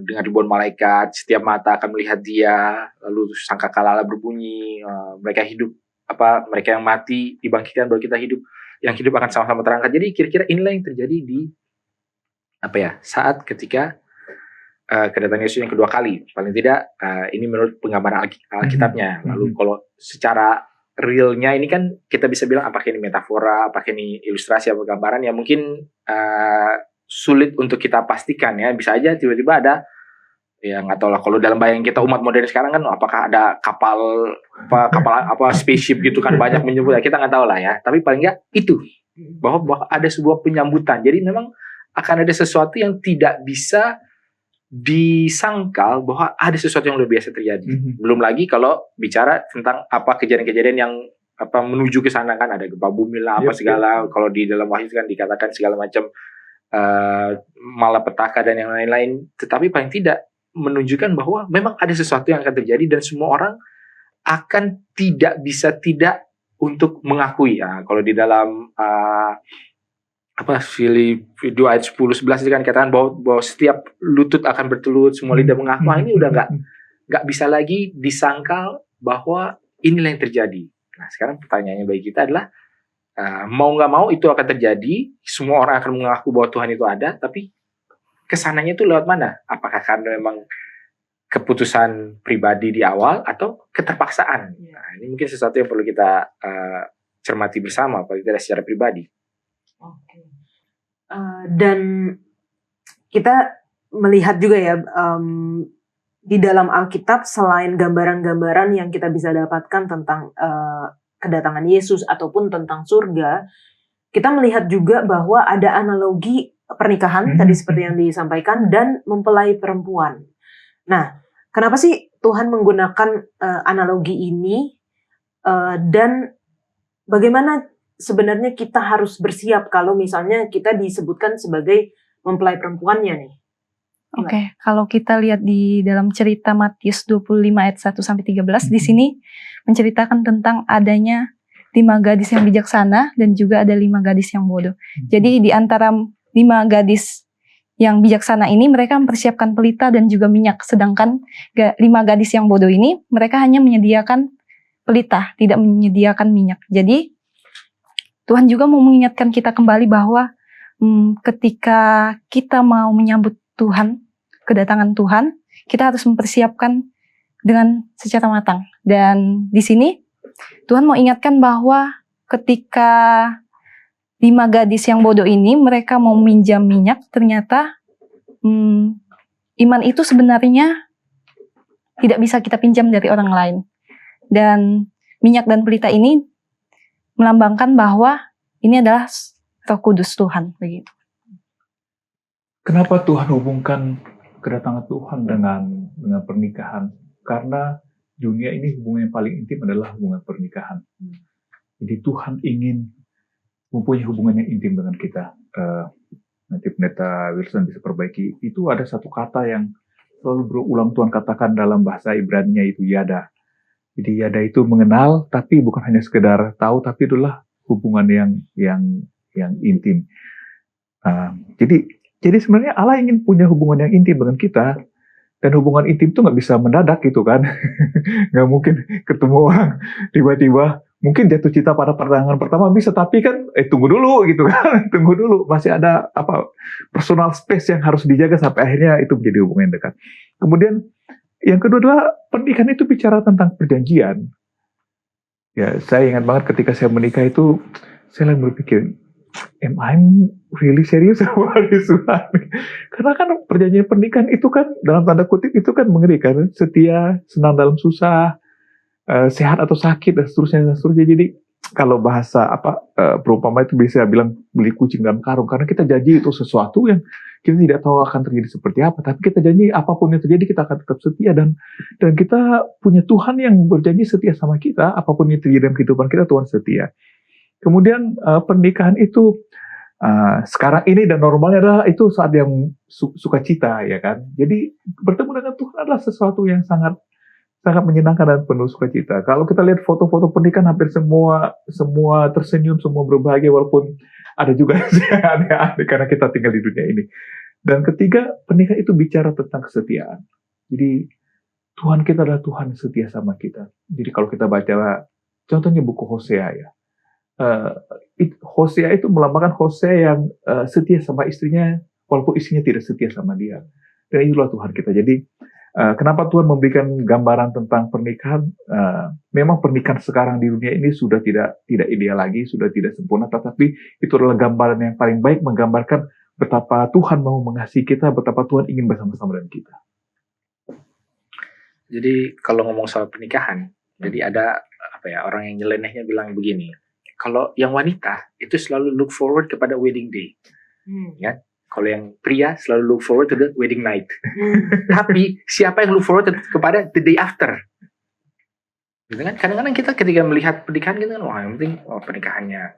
dengan ribuan malaikat, setiap mata akan melihat dia, lalu sangkakala berbunyi, mereka hidup, mereka yang mati dibangkitkan, baru kita hidup, yang hidup akan sama-sama terangkat. Jadi kira-kira inilah yang terjadi di saat ketika kedatangan Yesus yang kedua kali. Paling tidak ini menurut penggambaran Alkitabnya. Lalu kalau secara realnya ini kan kita bisa bilang apakah ini metafora, apakah ini ilustrasi atau gambaran, ya mungkin sulit untuk kita pastikan ya. Bisa aja tiba-tiba ada, ya nggak tahu lah, kalau dalam bayangan kita umat modern sekarang kan apakah ada kapal spaceship gitu kan, banyak menyebut, kita nggak tahu lah ya. Tapi paling nggak itu bahwa ada sebuah penyambutan. Jadi memang akan ada sesuatu yang tidak bisa disangkal bahwa ada sesuatu yang luar biasa terjadi. Belum lagi kalau bicara tentang kejadian-kejadian yang menuju ke sana, kan ada gempa bumi lah, segala. Kalau di dalam Wahyu kan dikatakan segala macam malapetaka dan yang lain-lain. Tetapi paling tidak menunjukkan bahwa memang ada sesuatu yang akan terjadi, dan semua orang akan tidak bisa tidak untuk mengakui. Kalau di dalam Filipi 2 ayat 10-11 itu kan dikatakan bahwa setiap lutut akan bertelut, semua lidah mengaku. Ini udah nggak bisa lagi disangkal bahwa inilah yang terjadi. Nah sekarang pertanyaannya bagi kita adalah mau nggak mau itu akan terjadi. Semua orang akan mengaku bahwa Tuhan itu ada, tapi kesananya itu lewat mana? Apakah karena memang keputusan pribadi di awal atau keterpaksaan? Nah, ini mungkin sesuatu yang perlu kita cermati bersama, apalagi tidak secara pribadi. Oke. Dan kita melihat juga ya, di dalam Alkitab selain gambaran-gambaran yang kita bisa dapatkan tentang kedatangan Yesus ataupun tentang surga, kita melihat juga bahwa ada analogi pernikahan tadi seperti yang disampaikan, dan mempelai perempuan. Nah, kenapa sih Tuhan menggunakan analogi ini, dan bagaimana sebenarnya kita harus bersiap kalau misalnya kita disebutkan sebagai mempelai perempuannya nih? Oke, kalau kita lihat di dalam cerita Matius 25 ayat 1-13, di sini menceritakan tentang adanya 5 gadis yang bijaksana dan juga ada 5 gadis yang bodoh. Jadi di antara 5 gadis yang bijaksana ini, mereka mempersiapkan pelita dan juga minyak, sedangkan 5 gadis yang bodoh ini, mereka hanya menyediakan pelita, tidak menyediakan minyak. Jadi Tuhan juga mau mengingatkan kita kembali bahwa ketika kita mau menyambut Tuhan, kedatangan Tuhan, kita harus mempersiapkan dengan secara matang. Dan di sini Tuhan mau ingatkan bahwa ketika 5 gadis yang bodoh ini, mereka mau minjam minyak, ternyata iman itu sebenarnya tidak bisa kita pinjam dari orang lain. Dan minyak dan pelita ini melambangkan bahwa ini adalah Roh Kudus Tuhan, begitu. Kenapa Tuhan hubungkan kedatangan Tuhan dengan pernikahan, karena dunia ini hubungan yang paling intim adalah hubungan pernikahan. Jadi Tuhan ingin mempunyai hubungan yang intim dengan kita. Nanti Pendeta Wilson bisa perbaiki. Itu ada satu kata yang selalu berulang Tuhan katakan dalam bahasa Ibrani-nya, itu yada. Jadi yada itu mengenal, tapi bukan hanya sekedar tahu, tapi itulah hubungan yang intim. Jadi sebenarnya Allah ingin punya hubungan yang intim dengan kita, dan hubungan intim itu nggak bisa mendadak gitu kan. Nggak mungkin ketemu orang tiba-tiba, mungkin jatuh cinta pada pandangan pertama bisa, tapi kan tunggu dulu gitu kan. Tunggu dulu, masih ada personal space yang harus dijaga sampai akhirnya itu menjadi hubungan yang dekat. Kemudian yang kedua adalah pernikahan itu bicara tentang perjanjian. Ya, saya ingat banget ketika saya menikah itu, saya lagi berpikir, am I really serious about this one? Karena kan perjanjian pernikahan itu kan dalam tanda kutip itu kan mengerikan, setia, senang dalam susah, sehat atau sakit dan seterusnya. Jadi kalau bahasa perumpama itu bisa bilang beli kucing dalam karung, karena kita janji itu sesuatu yang kita tidak tahu akan terjadi seperti apa, tapi kita janji apapun yang terjadi kita akan tetap setia, dan kita punya Tuhan yang berjanji setia sama kita, apapun yang terjadi dalam kehidupan kita, Tuhan setia. Kemudian pernikahan itu sekarang ini dan normalnya adalah itu saat yang sukacita, ya kan. Jadi bertemu dengan Tuhan adalah sesuatu yang sangat menyenangkan dan penuh sukacita. Kalau kita lihat foto-foto pernikahan, hampir semua tersenyum, semua berbahagia, walaupun ada juga yang aneh-aneh karena kita tinggal di dunia ini. Dan ketiga, pernikahan itu bicara tentang kesetiaan. Jadi Tuhan kita adalah Tuhan setia sama kita. Jadi kalau kita baca contohnya buku Hosea ya, Hosea itu melambangkan Hosea yang setia sama istrinya walaupun istrinya tidak setia sama dia. Dan itulah Tuhan kita. Jadi kenapa Tuhan memberikan gambaran tentang pernikahan? Memang pernikahan sekarang di dunia ini sudah tidak ideal lagi, sudah tidak sempurna, tetapi itu adalah gambaran yang paling baik, menggambarkan betapa Tuhan mau mengasihi kita, betapa Tuhan ingin bersama-sama dengan kita. Jadi kalau ngomong soal pernikahan, jadi ada orang yang nyelenehnya bilang begini, kalau yang wanita itu selalu look forward kepada wedding day, ya. Kalau yang pria selalu look forward to the wedding night. Tapi siapa yang look forward kepada the day after? Gitu kan? Kadang-kadang kita ketika melihat pernikahan gitu kan, wah yang penting pernikahannya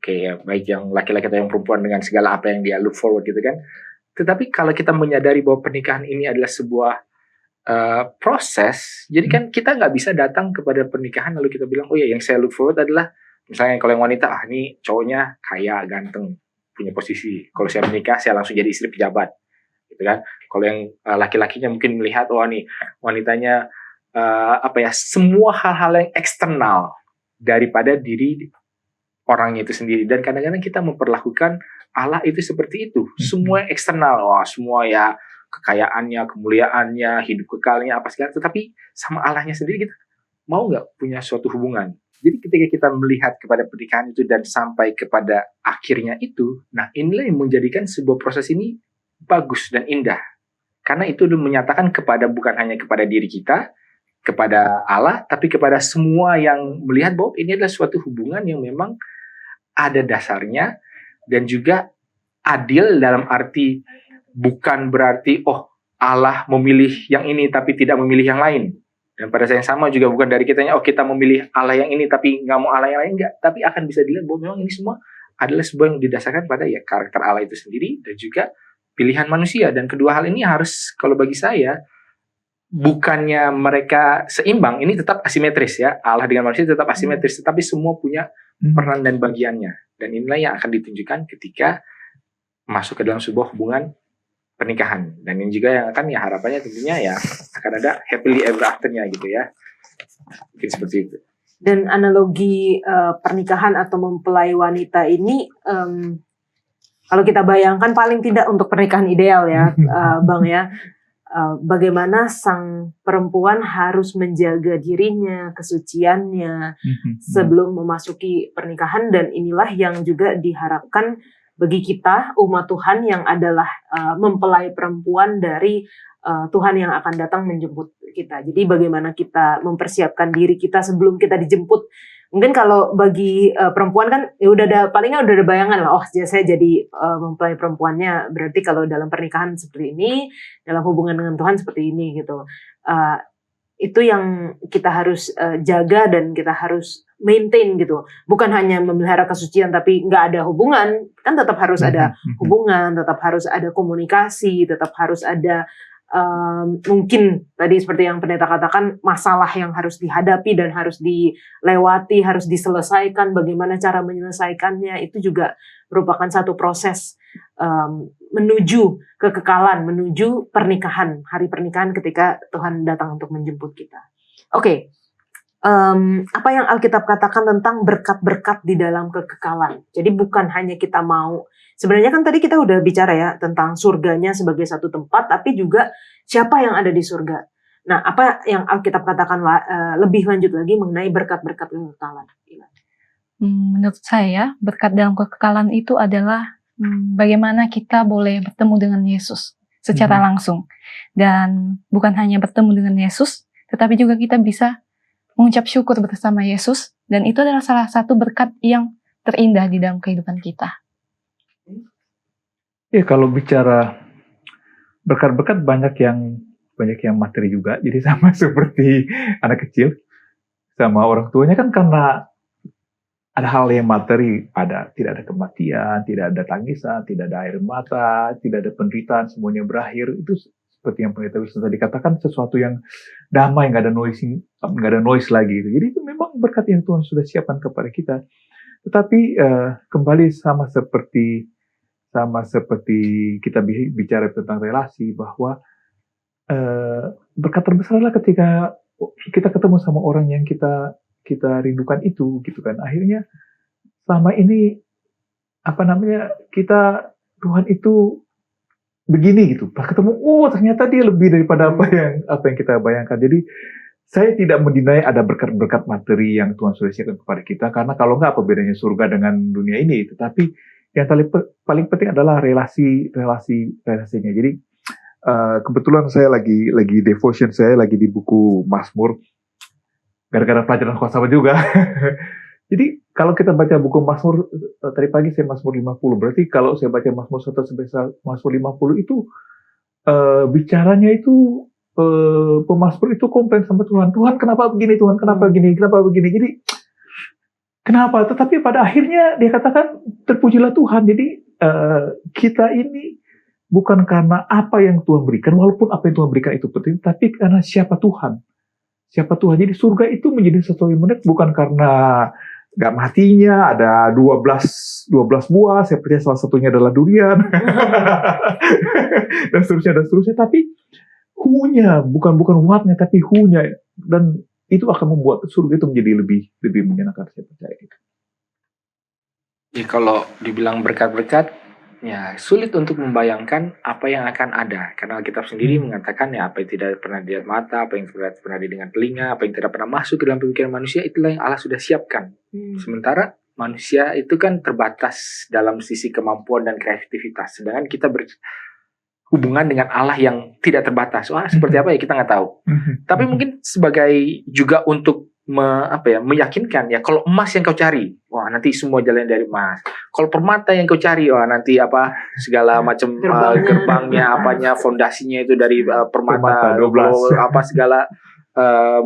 ya, baik yang laki-laki atau yang perempuan dengan segala apa yang dia look forward gitu kan. Tetapi kalau kita menyadari bahwa pernikahan ini adalah sebuah proses, jadi kan kita nggak bisa datang kepada pernikahan lalu kita bilang, oh ya yang saya look forward adalah misalnya kalau yang wanita, ini cowoknya kaya, ganteng, punya posisi. Kalau saya menikah, saya langsung jadi istri pejabat, gitu kan. Kalau yang laki-lakinya mungkin melihat, nih wanitanya semua hal-hal yang eksternal daripada diri orangnya itu sendiri. Dan kadang-kadang kita memperlakukan Allah itu seperti itu, semua yang eksternal, semua ya kekayaannya, kemuliaannya, hidup kekalnya, apa segala. Tetapi sama Allahnya sendiri kita mau nggak punya suatu hubungan? Jadi ketika kita melihat kepada pernikahan itu dan sampai kepada akhirnya itu, nah inilah yang menjadikan sebuah proses ini bagus dan indah. Karena itu menyatakan bukan hanya kepada diri kita, kepada Allah, tapi kepada semua yang melihat bahwa ini adalah suatu hubungan yang memang ada dasarnya dan juga adil, dalam arti bukan berarti Allah memilih yang ini tapi tidak memilih yang lain. Dan pada saat yang sama juga bukan dari kitanya, kita memilih Allah yang ini tapi nggak mau Allah yang lain, enggak. Tapi akan bisa dilihat bahwa memang ini semua adalah sebuah yang didasarkan pada karakter Allah itu sendiri dan juga pilihan manusia. Dan kedua hal ini harus, kalau bagi saya, bukannya mereka seimbang, ini tetap asimetris ya. Allah dengan manusia tetap asimetris, tetapi semua punya peran dan bagiannya. Dan inilah yang akan ditunjukkan ketika masuk ke dalam sebuah hubungan pernikahan. Dan ini juga yang akan harapannya tentunya akan ada happily ever after-nya gitu ya. Mungkin seperti itu. Dan analogi pernikahan atau mempelai wanita ini kalau kita bayangkan paling tidak untuk pernikahan ideal ya, Bang ya. Bagaimana sang perempuan harus menjaga dirinya, kesuciannya sebelum memasuki pernikahan, dan inilah yang juga diharapkan bagi kita umat Tuhan yang adalah mempelai perempuan dari Tuhan yang akan datang menjemput kita. Jadi bagaimana kita mempersiapkan diri kita sebelum kita dijemput Mungkin kalau bagi perempuan kan ya paling udah ada bayangan lah, oh saya jadi mempelai perempuannya, berarti kalau dalam pernikahan seperti ini, dalam hubungan dengan Tuhan seperti ini gitu. Itu yang kita harus jaga dan kita harus maintain gitu. Bukan hanya memelihara kesucian tapi nggak ada hubungan, kan tetap harus ada hubungan, tetap harus ada komunikasi, tetap harus ada mungkin tadi seperti yang pendeta katakan, masalah yang harus dihadapi dan harus dilewati, harus diselesaikan, bagaimana cara menyelesaikannya, itu juga merupakan satu proses menuju kekekalan, menuju pernikahan, hari pernikahan ketika Tuhan datang untuk menjemput kita. Oke. Apa yang Alkitab katakan tentang berkat-berkat di dalam kekekalan. Jadi bukan hanya kita mau, sebenarnya kan tadi kita udah bicara ya tentang surganya sebagai satu tempat, tapi juga siapa yang ada di surga. Nah, apa yang Alkitab katakan lebih lanjut lagi mengenai berkat-berkat kekekalan? Menurut saya, berkat dalam kekekalan itu adalah bagaimana kita boleh bertemu dengan Yesus secara langsung. Dan bukan hanya bertemu dengan Yesus, tetapi juga kita bisa mengucap syukur bersama Yesus, dan itu adalah salah satu berkat yang terindah di dalam kehidupan kita. Ya, kalau bicara berkat-berkat banyak yang materi juga. Jadi sama seperti anak kecil sama orang tuanya kan, karena ada hal yang materi, tidak ada kematian, tidak ada tangisan, tidak ada air mata, tidak ada penderitaan, semuanya berakhir. Itu seperti yang pendeta Wilson tadi katakan, sesuatu yang damai, nggak ada noise lagi. Jadi itu memang berkat yang Tuhan sudah siapkan kepada kita. Tetapi kembali sama seperti kita bicara tentang relasi, bahwa berkat terbesar adalah ketika kita ketemu sama orang yang kita rindukan itu, gitu kan. Akhirnya selama ini Tuhan itu begini gitu. Pas ketemu, ternyata dia lebih daripada apa yang kita bayangkan. Jadi saya tidak mendinai ada berkat-berkat materi yang Tuhan sudah siapkan kepada kita, karena kalau nggak, apa bedanya surga dengan dunia ini? Tetapi yang paling penting adalah relasinya. Jadi kebetulan saya lagi devotion, saya lagi di buku Mazmur, gara-gara pelajaran khotbah juga. Jadi kalau kita baca buku Mazmur, tadi pagi saya Mazmur 50, berarti kalau saya baca Mazmur 1 sampai Mazmur 50 itu bicaranya itu pemazmur itu komplain sama Tuhan. Tuhan kenapa begini? Tuhan kenapa begini? Kenapa begini? Jadi kenapa? Tetapi pada akhirnya dia katakan terpujilah Tuhan. Jadi kita ini bukan karena apa yang Tuhan berikan, walaupun apa yang Tuhan berikan itu penting, tapi karena siapa Tuhan. Siapa Tuhan. Jadi surga itu menjadi sesuatu yang menarik bukan karena nggak matinya, ada 12 buah, saya percaya salah satunya adalah durian, dan seterusnya, tapi who-nya, bukan what-nya, tapi who-nya, dan itu akan membuat surga itu menjadi lebih menyenangkan, saya percaya itu. Jadi kalau dibilang berkat-berkat, ya sulit untuk membayangkan apa yang akan ada, karena Alkitab sendiri mengatakan ya apa yang tidak pernah dilihat mata, apa yang tidak pernah didengar telinga, apa yang tidak pernah masuk ke dalam pemikiran manusia, itulah yang Allah sudah siapkan. Sementara manusia itu kan terbatas dalam sisi kemampuan dan kreativitas, sedangkan kita berhubungan dengan Allah yang tidak terbatas. Wah, seperti apa ya kita nggak tahu. Tapi mungkin sebagai juga untuk meyakinkan ya, kalau emas yang kau cari, wah nanti semua jalan dari emas. Kalau permata yang kau cari, wah nanti segala macam gerbangnya, fondasinya itu dari permata 12, segala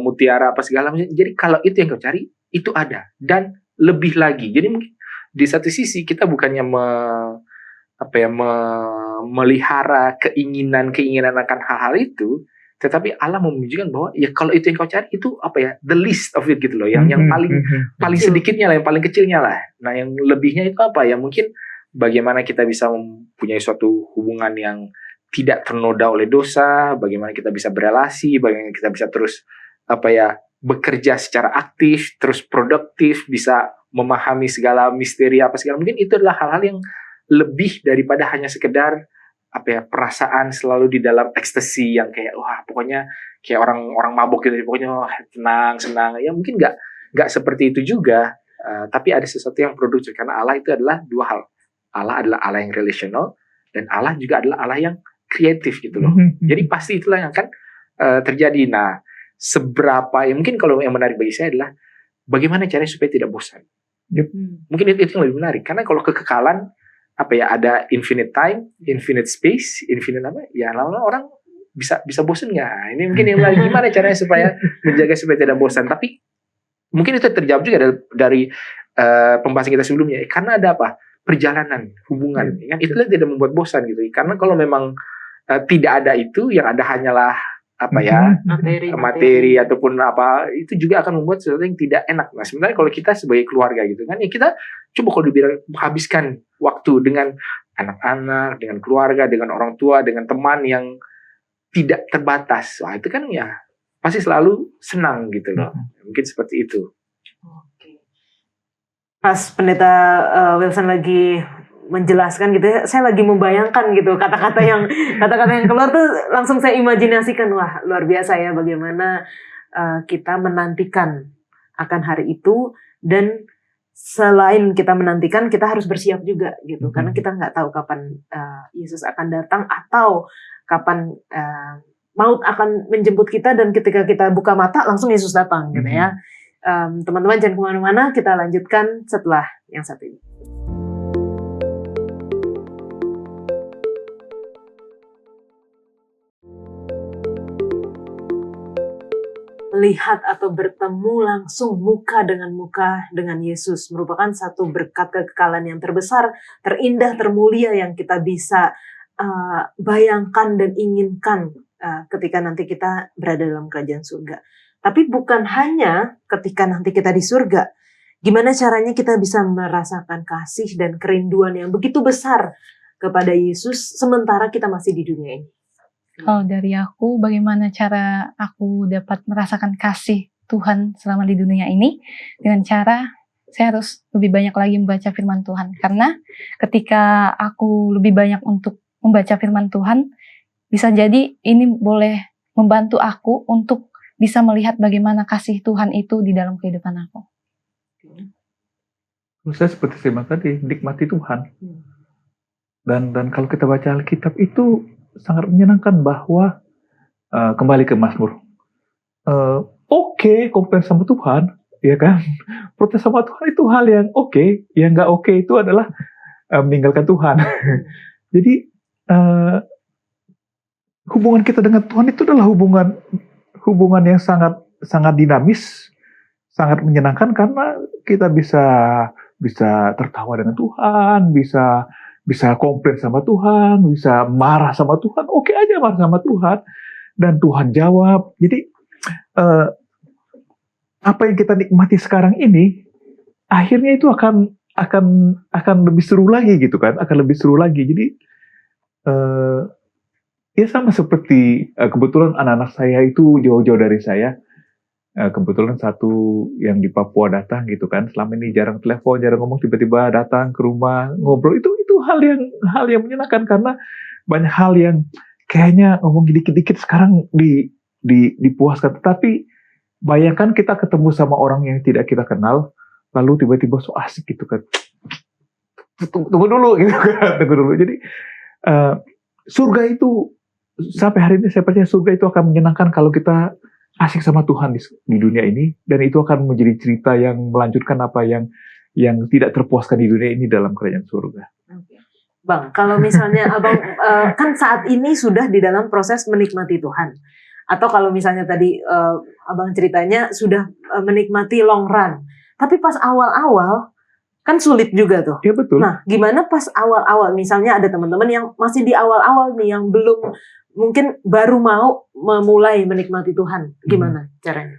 mutiara segala macam. Jadi kalau itu yang kau cari, itu ada dan lebih lagi. Jadi mungkin di satu sisi kita bukannya melihara keinginan akan hal-hal itu, tetapi Allah menunjukkan bahwa ya kalau itu yang kau cari itu the least of it gitu loh, yang paling sedikitnya lah, yang paling kecilnya lah. Nah yang lebihnya itu mungkin bagaimana kita bisa mempunyai suatu hubungan yang tidak ternoda oleh dosa, bagaimana kita bisa berelasi, bagaimana kita bisa terus bekerja secara aktif, terus produktif, bisa memahami segala misteri segala. Mungkin itu adalah hal-hal yang lebih daripada hanya sekedar perasaan selalu di dalam ekstasi yang kayak pokoknya kayak orang mabuk gitu, pokoknya tenang, senang. Ya mungkin nggak seperti itu juga, tapi ada sesuatu yang produktif, karena Allah itu adalah dua hal. Allah adalah Allah yang relational, dan Allah juga adalah Allah yang kreatif gitu loh. Jadi pasti itulah yang akan terjadi. Nah, seberapa mungkin kalau yang menarik bagi saya adalah bagaimana caranya supaya tidak bosan. Hmm. Mungkin itu yang lebih menarik, karena kalau kekekalan ada infinite time, infinite space, infinite ya lama-lama orang bisa bosan nggak? Nah, ini mungkin yang menarik, gimana caranya supaya menjaga supaya tidak bosan. Tapi mungkin itu terjawab juga dari pembahasan kita sebelumnya, karena ada perjalanan hubungan, kan itulah tidak membuat bosan gitu. Karena kalau memang tidak ada itu, yang ada hanyalah materi ataupun itu juga akan membuat sesuatu yang tidak enak. Nah, sebenarnya kalau kita sebagai keluarga gitu kan, ya kita coba kalau dibilang menghabiskan waktu dengan anak-anak, dengan keluarga, dengan orang tua, dengan teman yang tidak terbatas. Wah, itu kan ya pasti selalu senang gitu loh. Mungkin seperti itu. Oke. Pas Pendeta Wilson lagi menjelaskan gitu, saya lagi membayangkan gitu kata-kata yang keluar tuh langsung saya imajinasikan, wah luar biasa ya bagaimana kita menantikan akan hari itu, dan selain kita menantikan kita harus bersiap juga gitu, karena kita nggak tahu kapan Yesus akan datang atau kapan maut akan menjemput kita, dan ketika kita buka mata langsung Yesus datang gitu ya. Teman-teman jangan kemana-mana, kita lanjutkan setelah yang satu ini. Melihat atau bertemu langsung muka dengan Yesus merupakan satu berkat kekekalan yang terbesar, terindah, termulia yang kita bisa bayangkan dan inginkan ketika nanti kita berada dalam kerajaan surga. Tapi bukan hanya ketika nanti kita di surga, gimana caranya kita bisa merasakan kasih dan kerinduan yang begitu besar kepada Yesus sementara kita masih di dunia ini. Kalau dari aku, bagaimana cara aku dapat merasakan kasih Tuhan selama di dunia ini? Dengan cara saya harus lebih banyak lagi membaca firman Tuhan. Karena ketika aku lebih banyak untuk membaca firman Tuhan, bisa jadi ini boleh membantu aku untuk bisa melihat bagaimana kasih Tuhan itu di dalam kehidupan aku. Saya seperti saya bilang tadi, nikmati Tuhan. Dan kalau kita baca Alkitab itu sangat menyenangkan bahwa kembali ke Mazmur. Oke, komplain sama Tuhan, ya kan? Protes sama Tuhan itu hal yang oke. Yang nggak oke itu adalah meninggalkan Tuhan. Jadi hubungan kita dengan Tuhan itu adalah hubungan yang sangat dinamis, sangat menyenangkan, karena kita bisa tertawa dengan Tuhan, bisa komplain sama Tuhan, bisa marah sama Tuhan, oke aja marah sama Tuhan, dan Tuhan jawab. Jadi apa yang kita nikmati sekarang ini, akhirnya itu akan lebih seru lagi gitu kan, akan lebih seru lagi. Jadi ya sama seperti kebetulan anak-anak saya itu jauh-jauh dari saya. Kebetulan satu yang di Papua datang gitu kan, selama ini jarang telepon, jarang ngomong, tiba-tiba datang ke rumah ngobrol. Itu hal yang menyenangkan, karena banyak hal yang kayaknya ngomong dikit-dikit sekarang dipuaskan. Tetapi bayangkan kita ketemu sama orang yang tidak kita kenal, lalu tiba-tiba so asik gitu kan. Tunggu dulu gitu kan, tunggu dulu. Jadi surga itu sampai hari ini saya percaya surga itu akan menyenangkan kalau kita asik sama Tuhan di dunia ini, dan itu akan menjadi cerita yang melanjutkan apa yang tidak terpuaskan di dunia ini dalam kerajaan surga. Bang, kalau misalnya Abang kan saat ini sudah di dalam proses menikmati Tuhan, atau kalau misalnya tadi Abang ceritanya sudah menikmati long run, tapi pas awal-awal kan sulit juga tuh. Iya betul. Nah, gimana pas awal-awal, misalnya ada teman-teman yang masih di awal-awal nih, yang belum, mungkin baru mau memulai menikmati Tuhan, gimana caranya?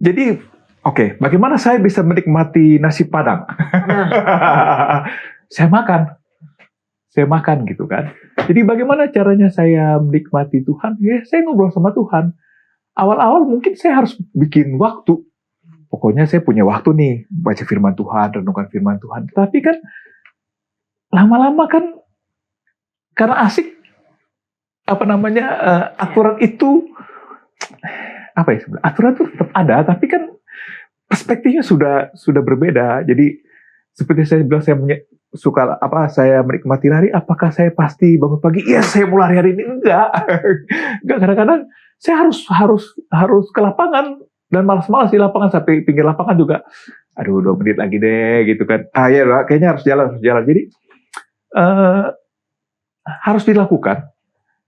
Jadi, oke, bagaimana saya bisa menikmati nasi Padang? Saya makan gitu kan. Jadi bagaimana caranya saya menikmati Tuhan? Ya, saya ngobrol sama Tuhan. Awal-awal mungkin saya harus bikin waktu. Pokoknya saya punya waktu nih, baca firman Tuhan, renungkan firman Tuhan. Tapi kan lama-lama kan, karena asik, aturan itu, aturan itu tetap ada, tapi kan perspektifnya sudah berbeda. Jadi seperti saya bilang, saya menikmati lari. Apakah saya pasti bangun pagi? Yes, saya mau lari hari ini. Enggak. Kadang-kadang saya harus ke lapangan dan malas-malas di lapangan, sampai pinggir lapangan juga. Aduh, 2 menit lagi deh gitu kan. Ya kayaknya harus jalan. Jadi harus dilakukan.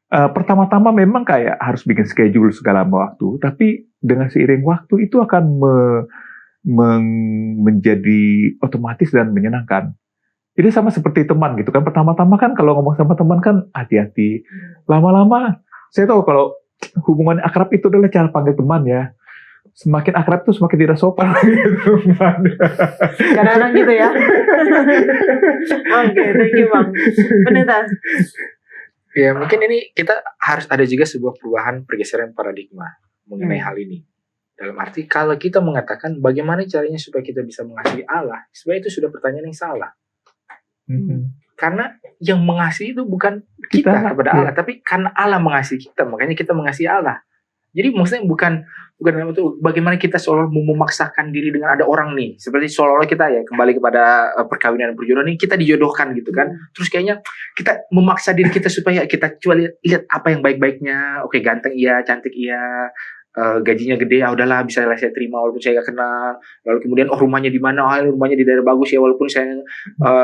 Pertama-tama memang kayak harus bikin schedule segala waktu, tapi dengan seiring waktu itu akan menjadi otomatis dan menyenangkan. Jadi sama seperti teman gitu kan. Pertama-tama kan kalau ngomong sama teman kan hati-hati. Lama-lama saya tahu kalau hubungan akrab itu adalah cara panggil teman ya. Semakin akrab tuh semakin tidak sopan gitu. Kadang-kadang gitu ya. Oke, thank you Bang. Pendeta. Ya mungkin ini kita harus ada juga sebuah perubahan pergeseran paradigma mengenai hal ini. Dalam arti kalau kita mengatakan bagaimana caranya supaya kita bisa mengasihi Allah, sebenarnya itu sudah pertanyaan yang salah. Karena yang mengasihi itu bukan kita kepada Allah, tapi karena Allah mengasihi kita, makanya kita mengasihi Allah. Jadi maksudnya bukan itu bagaimana kita seolah memaksakan diri dengan ada orang nih, seperti seolah-olah kita ya kembali kepada perkawinan dan perjodohan ini, kita dijodohkan gitu kan. Terus kayaknya kita memaksa diri kita supaya kita coba lihat apa yang baik-baiknya. Oke, ganteng iya, cantik iya, gajinya gede, ya udahlah bisa saya terima walaupun saya gak kenal. Lalu kemudian rumahnya di mana? Rumahnya di daerah bagus ya, walaupun saya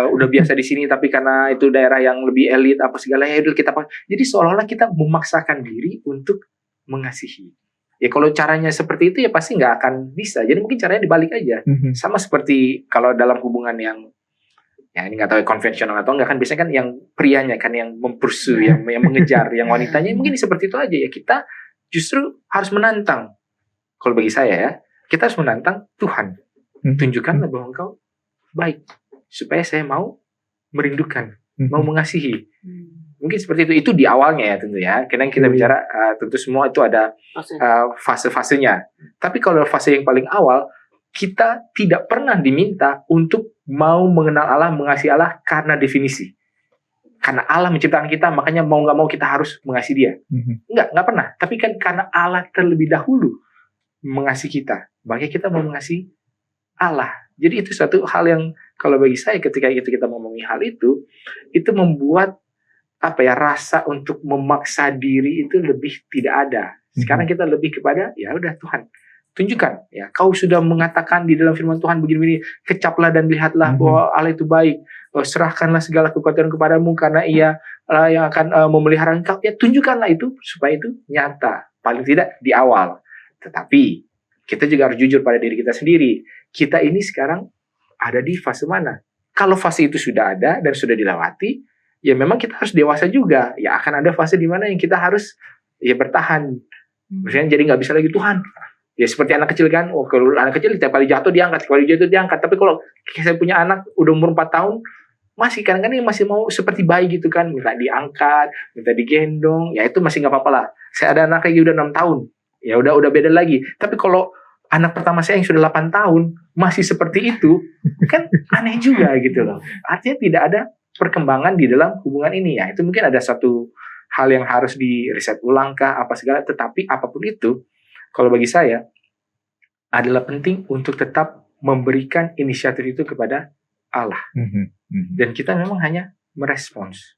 udah biasa di sini, tapi karena itu daerah yang lebih elit apa segala ya udah kita. Jadi seolah-olah kita memaksakan diri untuk mengasihi. Ya kalau caranya seperti itu ya pasti nggak akan bisa. Jadi mungkin caranya dibalik aja. Sama seperti kalau dalam hubungan yang ini nggak tahu ya, konvensional atau enggak kan, biasanya kan yang prianya kan yang mempursue, yang mengejar, yang wanitanya mungkin seperti itu aja ya. Kita justru harus menantang. Kalau bagi saya ya, kita harus menantang Tuhan. Tunjukkanlah bahwa Engkau baik, supaya saya mau merindukan, mau mengasihi. Mungkin seperti itu. Itu di awalnya ya tentu ya. Karena kita bicara tentu semua itu ada fase-fasenya. Tapi kalau fase yang paling awal, kita tidak pernah diminta untuk mau mengenal Allah, mengasihi Allah karena definisi. Karena Allah menciptakan kita, makanya mau nggak mau kita harus mengasihi Dia. Nggak pernah. Tapi kan karena Allah terlebih dahulu mengasihi kita, makanya kita mau mengasihi Allah. Jadi itu satu hal yang kalau bagi saya ketika kita ngomongin hal itu membuat rasa untuk memaksa diri itu lebih tidak ada. Sekarang kita lebih kepada ya udah Tuhan tunjukkan ya, Kau sudah mengatakan di dalam firman Tuhan begini-begini, kecaplah dan lihatlah bahwa Allah itu baik. Serahkanlah segala kekuatan kepadamu karena Ia yang akan memelihara engkau. Ya tunjukkanlah itu supaya itu nyata, paling tidak di awal. Tetapi kita juga harus jujur pada diri kita sendiri. Kita ini sekarang ada di fase mana? Kalau fase itu sudah ada dan sudah dilewati, ya memang kita harus dewasa juga. Ya akan ada fase di mana yang kita harus ya bertahan. Misalnya jadi nggak bisa lagi Tuhan. Ya seperti anak kecil kan. Kalau anak kecil setiap kali jatuh diangkat, kali jatuh diangkat. Tapi kalau saya punya anak udah umur 4 tahun, masih kadang-kadang masih mau seperti bayi gitu kan. Minta diangkat, minta digendong. Ya itu masih nggak apa-apa lah. Saya ada anak lagi udah 6 tahun. Ya udah beda lagi. Tapi kalau anak pertama saya yang sudah 8 tahun masih seperti itu, kan aneh juga gitu loh. Artinya tidak ada perkembangan di dalam hubungan ini ya. Itu mungkin ada satu hal yang harus di riset ulang kah apa segala. Tetapi apapun itu, kalau bagi saya adalah penting untuk tetap memberikan inisiatif itu kepada Allah. Dan kita memang hanya merespons.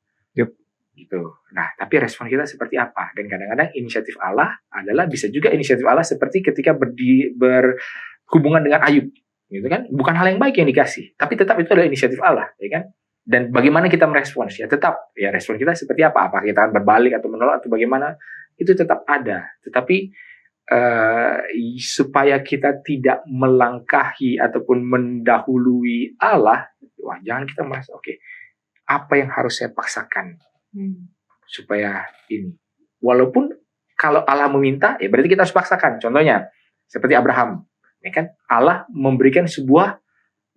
Gitu. Nah, tapi respon kita seperti apa? Dan kadang-kadang inisiatif Allah adalah bisa juga inisiatif Allah seperti ketika berhubungan dengan Ayub, gitu kan? Bukan hal yang baik yang dikasih, tapi tetap itu adalah inisiatif Allah, ya kan? Dan bagaimana kita merespons? Ya tetap, ya respon kita seperti apa? Apakah kita akan berbalik atau menolak atau bagaimana? Itu tetap ada. Tetapi supaya kita tidak melangkahi ataupun mendahului Allah, wah jangan kita merasa oke, apa yang harus saya paksakan supaya ini. Walaupun kalau Allah meminta, ya berarti kita harus paksakan. Contohnya seperti Abraham, ya kan? Allah memberikan sebuah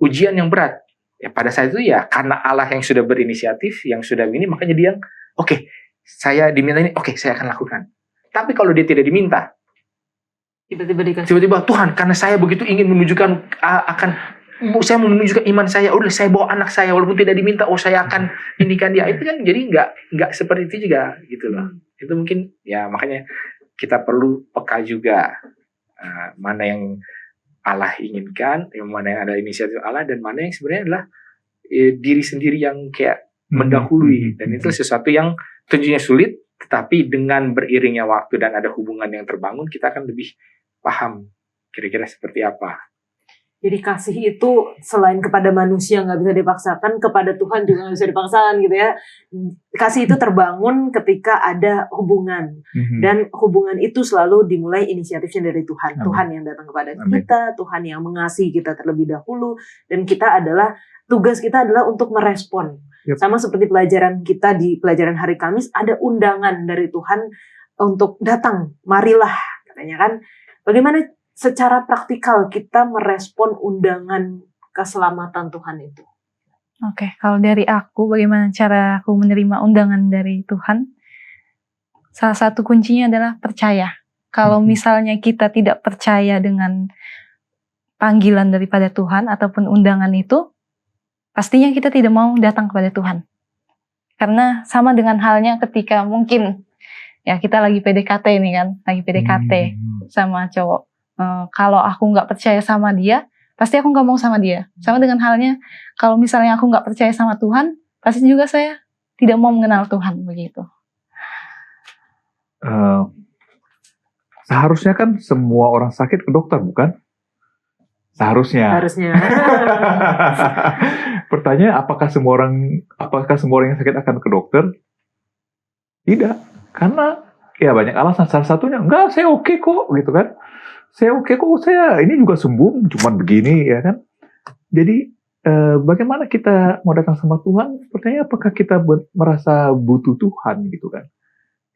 ujian yang berat. Ya pada saat itu ya karena Allah yang sudah berinisiatif, yang sudah ini, makanya dia oke, saya diminta ini, oke, saya akan lakukan. Tapi kalau dia tidak diminta, tiba-tiba Tuhan, karena saya begitu ingin menunjukkan saya mau menunjukkan iman saya, udah saya bawa anak saya walaupun tidak diminta, saya akan inikan dia. Itu kan jadi nggak seperti itu juga gitu loh. Itu mungkin ya makanya kita perlu peka juga mana yang Allah inginkan, yang mana yang ada inisiatif Allah, dan mana yang sebenarnya adalah diri sendiri yang kayak mendahului. Dan itu sesuatu yang tentunya sulit, Tetapi dengan beriringnya waktu dan ada hubungan yang terbangun, kita akan lebih paham kira-kira seperti apa. Jadi kasih itu selain kepada manusia nggak bisa dipaksakan, kepada Tuhan juga nggak bisa dipaksakan gitu ya. Kasih itu terbangun ketika ada hubungan. Dan hubungan itu selalu dimulai inisiatifnya dari Tuhan. Amin. Tuhan yang datang kepada Amin. kita, Tuhan yang mengasihi kita terlebih dahulu. Dan tugas kita adalah untuk merespon. Yep. Sama seperti pelajaran kita di pelajaran hari Kamis, ada undangan dari Tuhan untuk datang. Marilah, katanya kan. Bagaimana secara praktikal kita merespon undangan keselamatan Tuhan itu? Oke, kalau dari aku, bagaimana cara aku menerima undangan dari Tuhan? Salah satu kuncinya adalah percaya. Kalau misalnya kita tidak percaya dengan panggilan daripada Tuhan ataupun undangan itu, pastinya kita tidak mau datang kepada Tuhan. Karena sama dengan halnya ketika mungkin ya kita lagi PDKT nih kan, lagi PDKT sama cowok. Kalau aku nggak percaya sama dia, pasti aku nggak mau sama dia. Sama dengan halnya, kalau misalnya aku nggak percaya sama Tuhan, pasti juga saya tidak mau mengenal Tuhan, begitu. Seharusnya kan semua orang sakit ke dokter, bukan? Seharusnya. Pertanyaan, apakah semua orang yang sakit akan ke dokter? Tidak, karena ya banyak alasan. Salah satunya, enggak, saya oke kok, gitu kan? Saya oke kok, saya ini juga sembuh, cuman begini, ya kan? Jadi, bagaimana kita mau datang sama Tuhan? Pertanyaan, apakah kita merasa butuh Tuhan, gitu kan?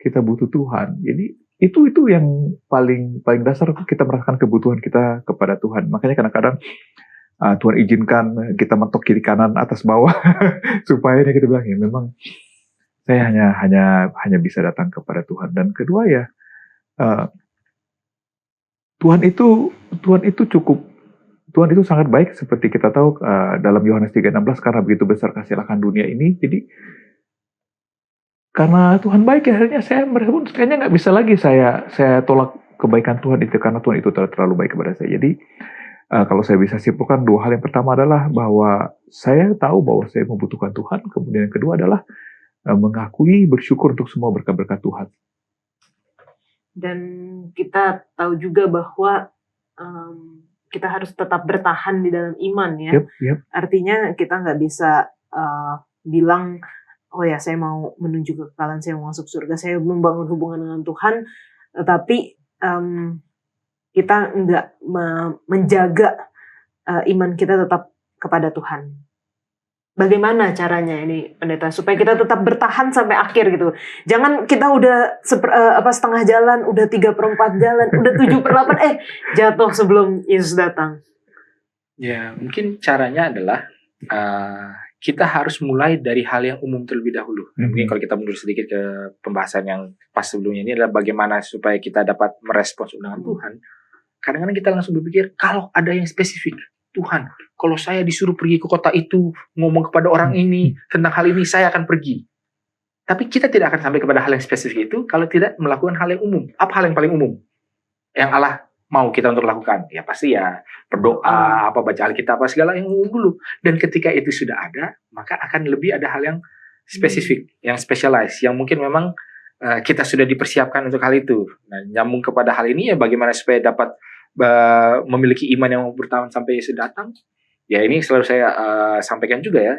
Kita butuh Tuhan. Jadi, itu yang paling dasar, kita merasakan kebutuhan kita kepada Tuhan. Makanya kadang-kadang Tuhan izinkan kita mentok kiri kanan atas bawah supaya kita bilang ya memang saya hanya bisa datang kepada Tuhan. Dan kedua ya, Tuhan itu sangat baik, seperti kita tahu dalam Yohanes 3:16, karena begitu besar kasih Allah akan dunia ini. Jadi karena Tuhan baik ya, akhirnya saya merespon, kayaknya nggak bisa lagi saya tolak kebaikan Tuhan itu, karena Tuhan itu terlalu baik kepada saya. Jadi kalau saya bisa simpulkan dua hal, yang pertama adalah bahwa saya tahu bahwa saya membutuhkan Tuhan, kemudian yang kedua adalah mengakui, bersyukur untuk semua berkat-berkat Tuhan. Dan kita tahu juga bahwa kita harus tetap bertahan di dalam iman ya. Yep. Artinya kita nggak bisa bilang, oh ya saya mau menuju kekekalan, saya mau masuk surga, saya membangun hubungan dengan Tuhan, tetapi kita nggak menjaga iman kita tetap kepada Tuhan. Bagaimana caranya ini, pendeta, supaya kita tetap bertahan sampai akhir gitu? Jangan kita udah setengah jalan, udah 3/4 jalan, udah 7/8, jatuh sebelum Yesus datang. Ya, mungkin caranya adalah kita harus mulai dari hal yang umum terlebih dahulu. Mungkin kalau kita mundur sedikit ke pembahasan yang pas sebelumnya, ini adalah bagaimana supaya kita dapat merespons undangan Tuhan. Kadang-kadang kita langsung berpikir, kalau ada yang spesifik, Tuhan, kalau saya disuruh pergi ke kota itu, ngomong kepada orang ini, tentang hal ini, saya akan pergi. Tapi kita tidak akan sampai kepada hal yang spesifik itu, kalau tidak melakukan hal yang umum. Apa hal yang paling umum yang Allah mau kita untuk lakukan? Ya pasti ya berdoa, baca Alkitab, segala yang umum dulu. Dan ketika itu sudah ada, maka akan lebih ada hal yang spesifik, yang specialized, yang mungkin memang kita sudah dipersiapkan untuk hal itu. Nah, nyambung kepada hal ini ya, bagaimana supaya dapat memiliki iman yang bertahan sampai Yesus datang. Ya ini selalu saya sampaikan juga ya.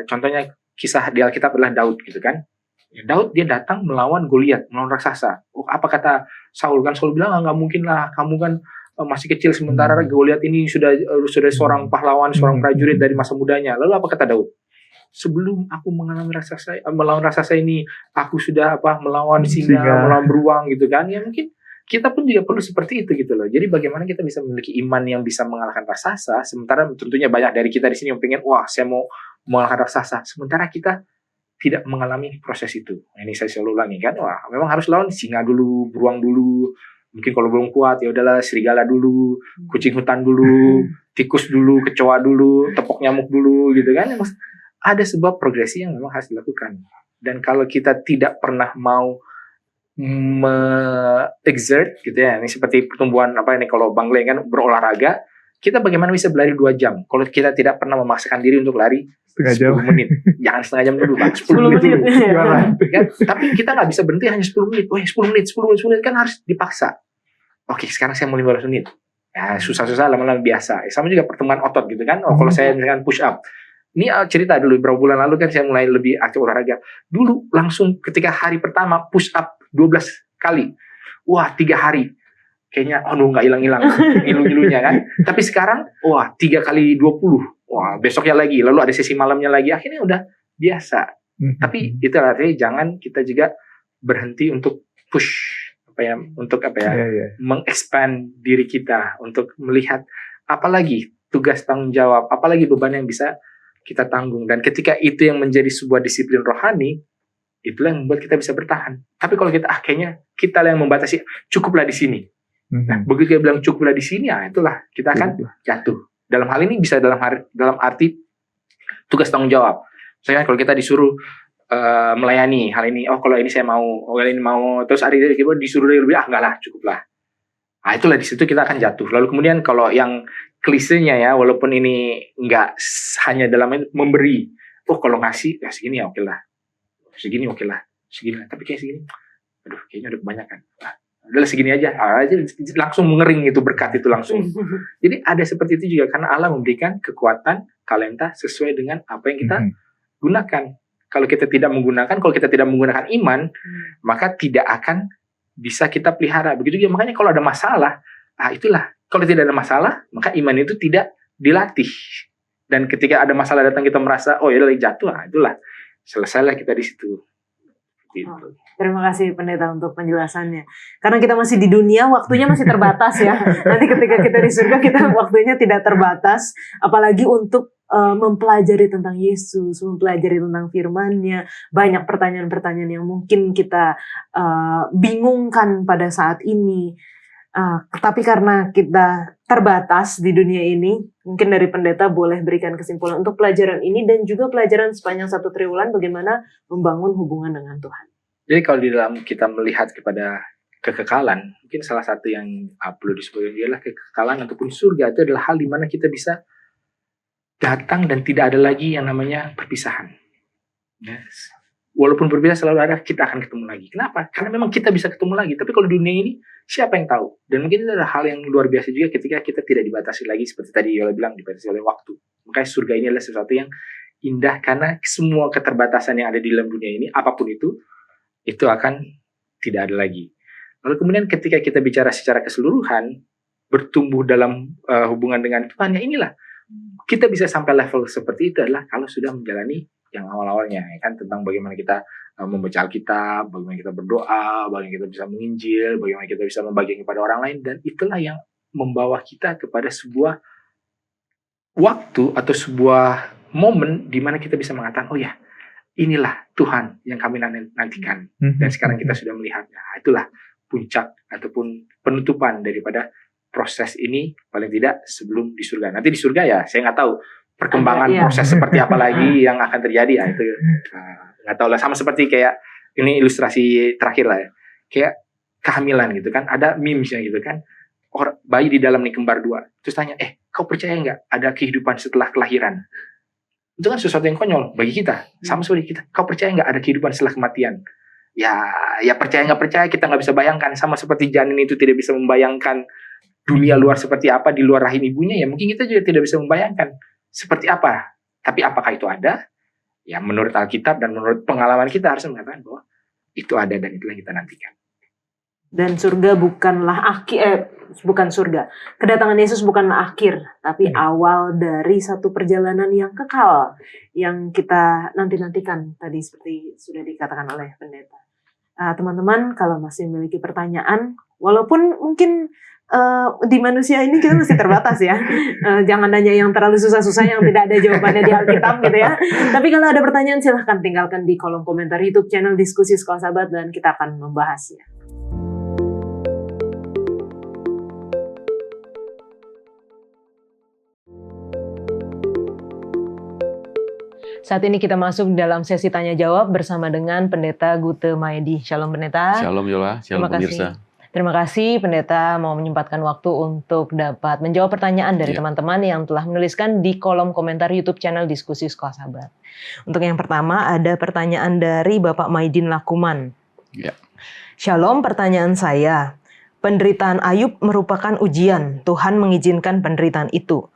Contohnya kisah di Alkitab adalah Daud gitu kan. Daud dia datang melawan Goliat, melawan raksasa. Apa kata Saul? Kan Saul bilang nggak mungkin lah, kamu kan masih kecil, sementara Goliat ini sudah seorang pahlawan, seorang prajurit dari masa mudanya. Lalu apa kata Daud? Sebelum aku mengalami melawan raksasa ini, aku sudah melawan singa, melawan beruang gitu kan. Ya mungkin kita pun juga perlu seperti itu gitu loh. Jadi bagaimana kita bisa memiliki iman yang bisa mengalahkan raksasa, sementara tentunya banyak dari kita di sini yang pengen, wah saya mau mengalahkan raksasa, sementara kita tidak mengalami proses itu. Nah, ini saya selalu ulangi kan, wah memang harus lawan singa dulu, beruang dulu, mungkin kalau belum kuat ya udahlah serigala dulu, kucing hutan dulu, tikus dulu, kecoa dulu, tepok nyamuk dulu gitu kan. Ada sebuah progresi yang memang harus dilakukan. Dan kalau kita tidak pernah mau exert gitu ya, ini seperti pertumbuhan kalau Bang Glenn kan berolahraga, kita bagaimana bisa berlari 2 jam kalau kita tidak pernah memaksakan diri untuk lari Setengah jam. 10 menit. Jangan setengah jam dulu, Bang. 10 10 menit dulu. menit. Gimana? Kan? Tapi kita nggak bisa berhenti hanya 10 menit. Wah, 10 menit, 10 menit, 10 menit kan harus dipaksa. Oke, sekarang saya mau 15 menit. Ya, susah-susah lama-lama biasa. Sama juga pertemuan otot gitu kan. Oh, kalau saya misalkan push up. Ini cerita dulu beberapa bulan lalu kan saya mulai lebih aktif olahraga. Dulu langsung ketika hari pertama push up 12 kali. Wah, 3 hari. Kayaknya nggak hilang-hilang ngilu-ngilunya kan. Tapi sekarang wah 3 kali 20. Wah, besoknya lagi, lalu ada sesi malamnya lagi. Akhirnya udah biasa. Tapi itu artinya jangan kita juga berhenti untuk push mengexpand diri kita untuk melihat apalagi tugas tanggung jawab, apalagi beban yang bisa kita tanggung. Dan ketika itu yang menjadi sebuah disiplin rohani, itulah yang membuat kita bisa bertahan. Tapi kalau kita kayaknya kita yang membatasi, cukuplah di sini. Nah, begitu dia bilang cukuplah di sini, itulah kita akan jatuh. Dalam hal ini bisa dalam arti tugas tanggung jawab. Misalnya kalau kita disuruh melayani hal ini, kalau ini saya mau, kalau ini mau, terus hari ini disuruh lebih, enggak lah, cukuplah. Nah, itulah di situ kita akan jatuh. Lalu kemudian kalau yang klisenya ya, walaupun ini enggak hanya dalam memberi, kalau ngasih ya segini ya oke lah, segini oke lah, segini, tapi kayak segini, aduh kayaknya udah kebanyakan. Adalah segini aja, langsung mengering itu berkat itu langsung. Jadi ada seperti itu juga karena Allah memberikan kekuatan talenta sesuai dengan apa yang kita gunakan. Kalau kita tidak menggunakan iman, maka tidak akan bisa kita pelihara. Begitu juga makanya kalau ada masalah, itulah. Kalau tidak ada masalah, maka iman itu tidak dilatih. Dan ketika ada masalah datang kita merasa, ya lagi jatuh, itulah. Selesailah kita di situ. Gitu. Terima kasih pendeta untuk penjelasannya. Karena kita masih di dunia, waktunya masih terbatas ya. Nanti ketika kita di surga, kita waktunya tidak terbatas. Apalagi untuk mempelajari tentang Yesus, mempelajari tentang firman-Nya. Banyak pertanyaan-pertanyaan yang mungkin kita bingungkan pada saat ini. Tapi karena kita terbatas di dunia ini, mungkin dari pendeta boleh berikan kesimpulan untuk pelajaran ini dan juga pelajaran sepanjang 1 triwulan bagaimana membangun hubungan dengan Tuhan. Jadi kalau di dalam kita melihat kepada kekekalan, mungkin salah satu yang perlu disebutkan adalah kekekalan ataupun surga itu adalah hal di mana kita bisa datang dan tidak ada lagi yang namanya perpisahan. Yes. Walaupun berbeda selalu ada, kita akan ketemu lagi. Kenapa? Karena memang kita bisa ketemu lagi. Tapi kalau dunia ini, siapa yang tahu? Dan mungkin itu adalah hal yang luar biasa juga ketika kita tidak dibatasi lagi. Seperti tadi Yola bilang, dibatasi oleh waktu. Makanya surga ini adalah sesuatu yang indah karena semua keterbatasan yang ada di dalam dunia ini, apapun itu akan tidak ada lagi. Lalu kemudian ketika kita bicara secara keseluruhan, bertumbuh dalam hubungan dengan Tuhan, ya inilah. Kita bisa sampai level seperti itu adalah kalau sudah menjalani yang awal-awalnya, ya kan, tentang bagaimana kita membaca Alkitab, bagaimana kita berdoa, bagaimana kita bisa menginjil, bagaimana kita bisa membagikan kepada orang lain, dan itulah yang membawa kita kepada sebuah waktu atau sebuah momen di mana kita bisa mengatakan, inilah Tuhan yang kami nantikan, dan sekarang kita sudah melihatnya. Itulah puncak ataupun penutupan daripada proses ini, paling tidak sebelum di surga. Nanti di surga ya saya nggak tahu perkembangan proses seperti apa lagi yang akan terjadi, itu nggak tahu lah. Sama seperti kayak ini ilustrasi terakhir lah ya, kayak kehamilan gitu kan, ada memesnya gitu kan, bayi di dalam nih kembar 2, terus tanya, kau percaya nggak ada kehidupan setelah kelahiran? Itu kan sesuatu yang konyol bagi kita, sama seperti kita, kau percaya nggak ada kehidupan setelah kematian? Ya percaya nggak percaya kita nggak bisa bayangkan, sama seperti janin itu tidak bisa membayangkan dunia luar seperti apa di luar rahim ibunya, ya mungkin kita juga tidak bisa membayangkan seperti apa. Tapi apakah itu ada? Ya menurut Alkitab dan menurut pengalaman kita harus mengatakan bahwa itu ada dan itulah yang kita nantikan. Dan surga bukanlah bukan surga. Kedatangan Yesus bukanlah akhir, tapi awal dari satu perjalanan yang kekal yang kita nanti-nantikan tadi seperti sudah dikatakan oleh pendeta. Teman-teman, kalau masih memiliki pertanyaan, walaupun mungkin di manusia ini kita masih terbatas ya. Jangan nanya yang terlalu susah-susah yang tidak ada jawabannya di Alkitab gitu ya. Tapi kalau ada pertanyaan silahkan tinggalkan di kolom komentar YouTube channel Diskusi Sekolah Sahabat dan kita akan membahasnya. Saat ini kita masuk dalam sesi tanya jawab bersama dengan Pendeta Gute Maedi. Shalom Pendeta. Shalom Yola, shalom pemirsa. Terima kasih Pendeta mau menyempatkan waktu untuk dapat menjawab pertanyaan dari teman-teman yang telah menuliskan di kolom komentar YouTube channel Diskusi Sekolah Sahabat. Untuk yang pertama ada pertanyaan dari Bapak Maidin Lakuman. Ya. Shalom, pertanyaan saya. Penderitaan Ayub merupakan ujian. Tuhan mengizinkan penderitaan itu.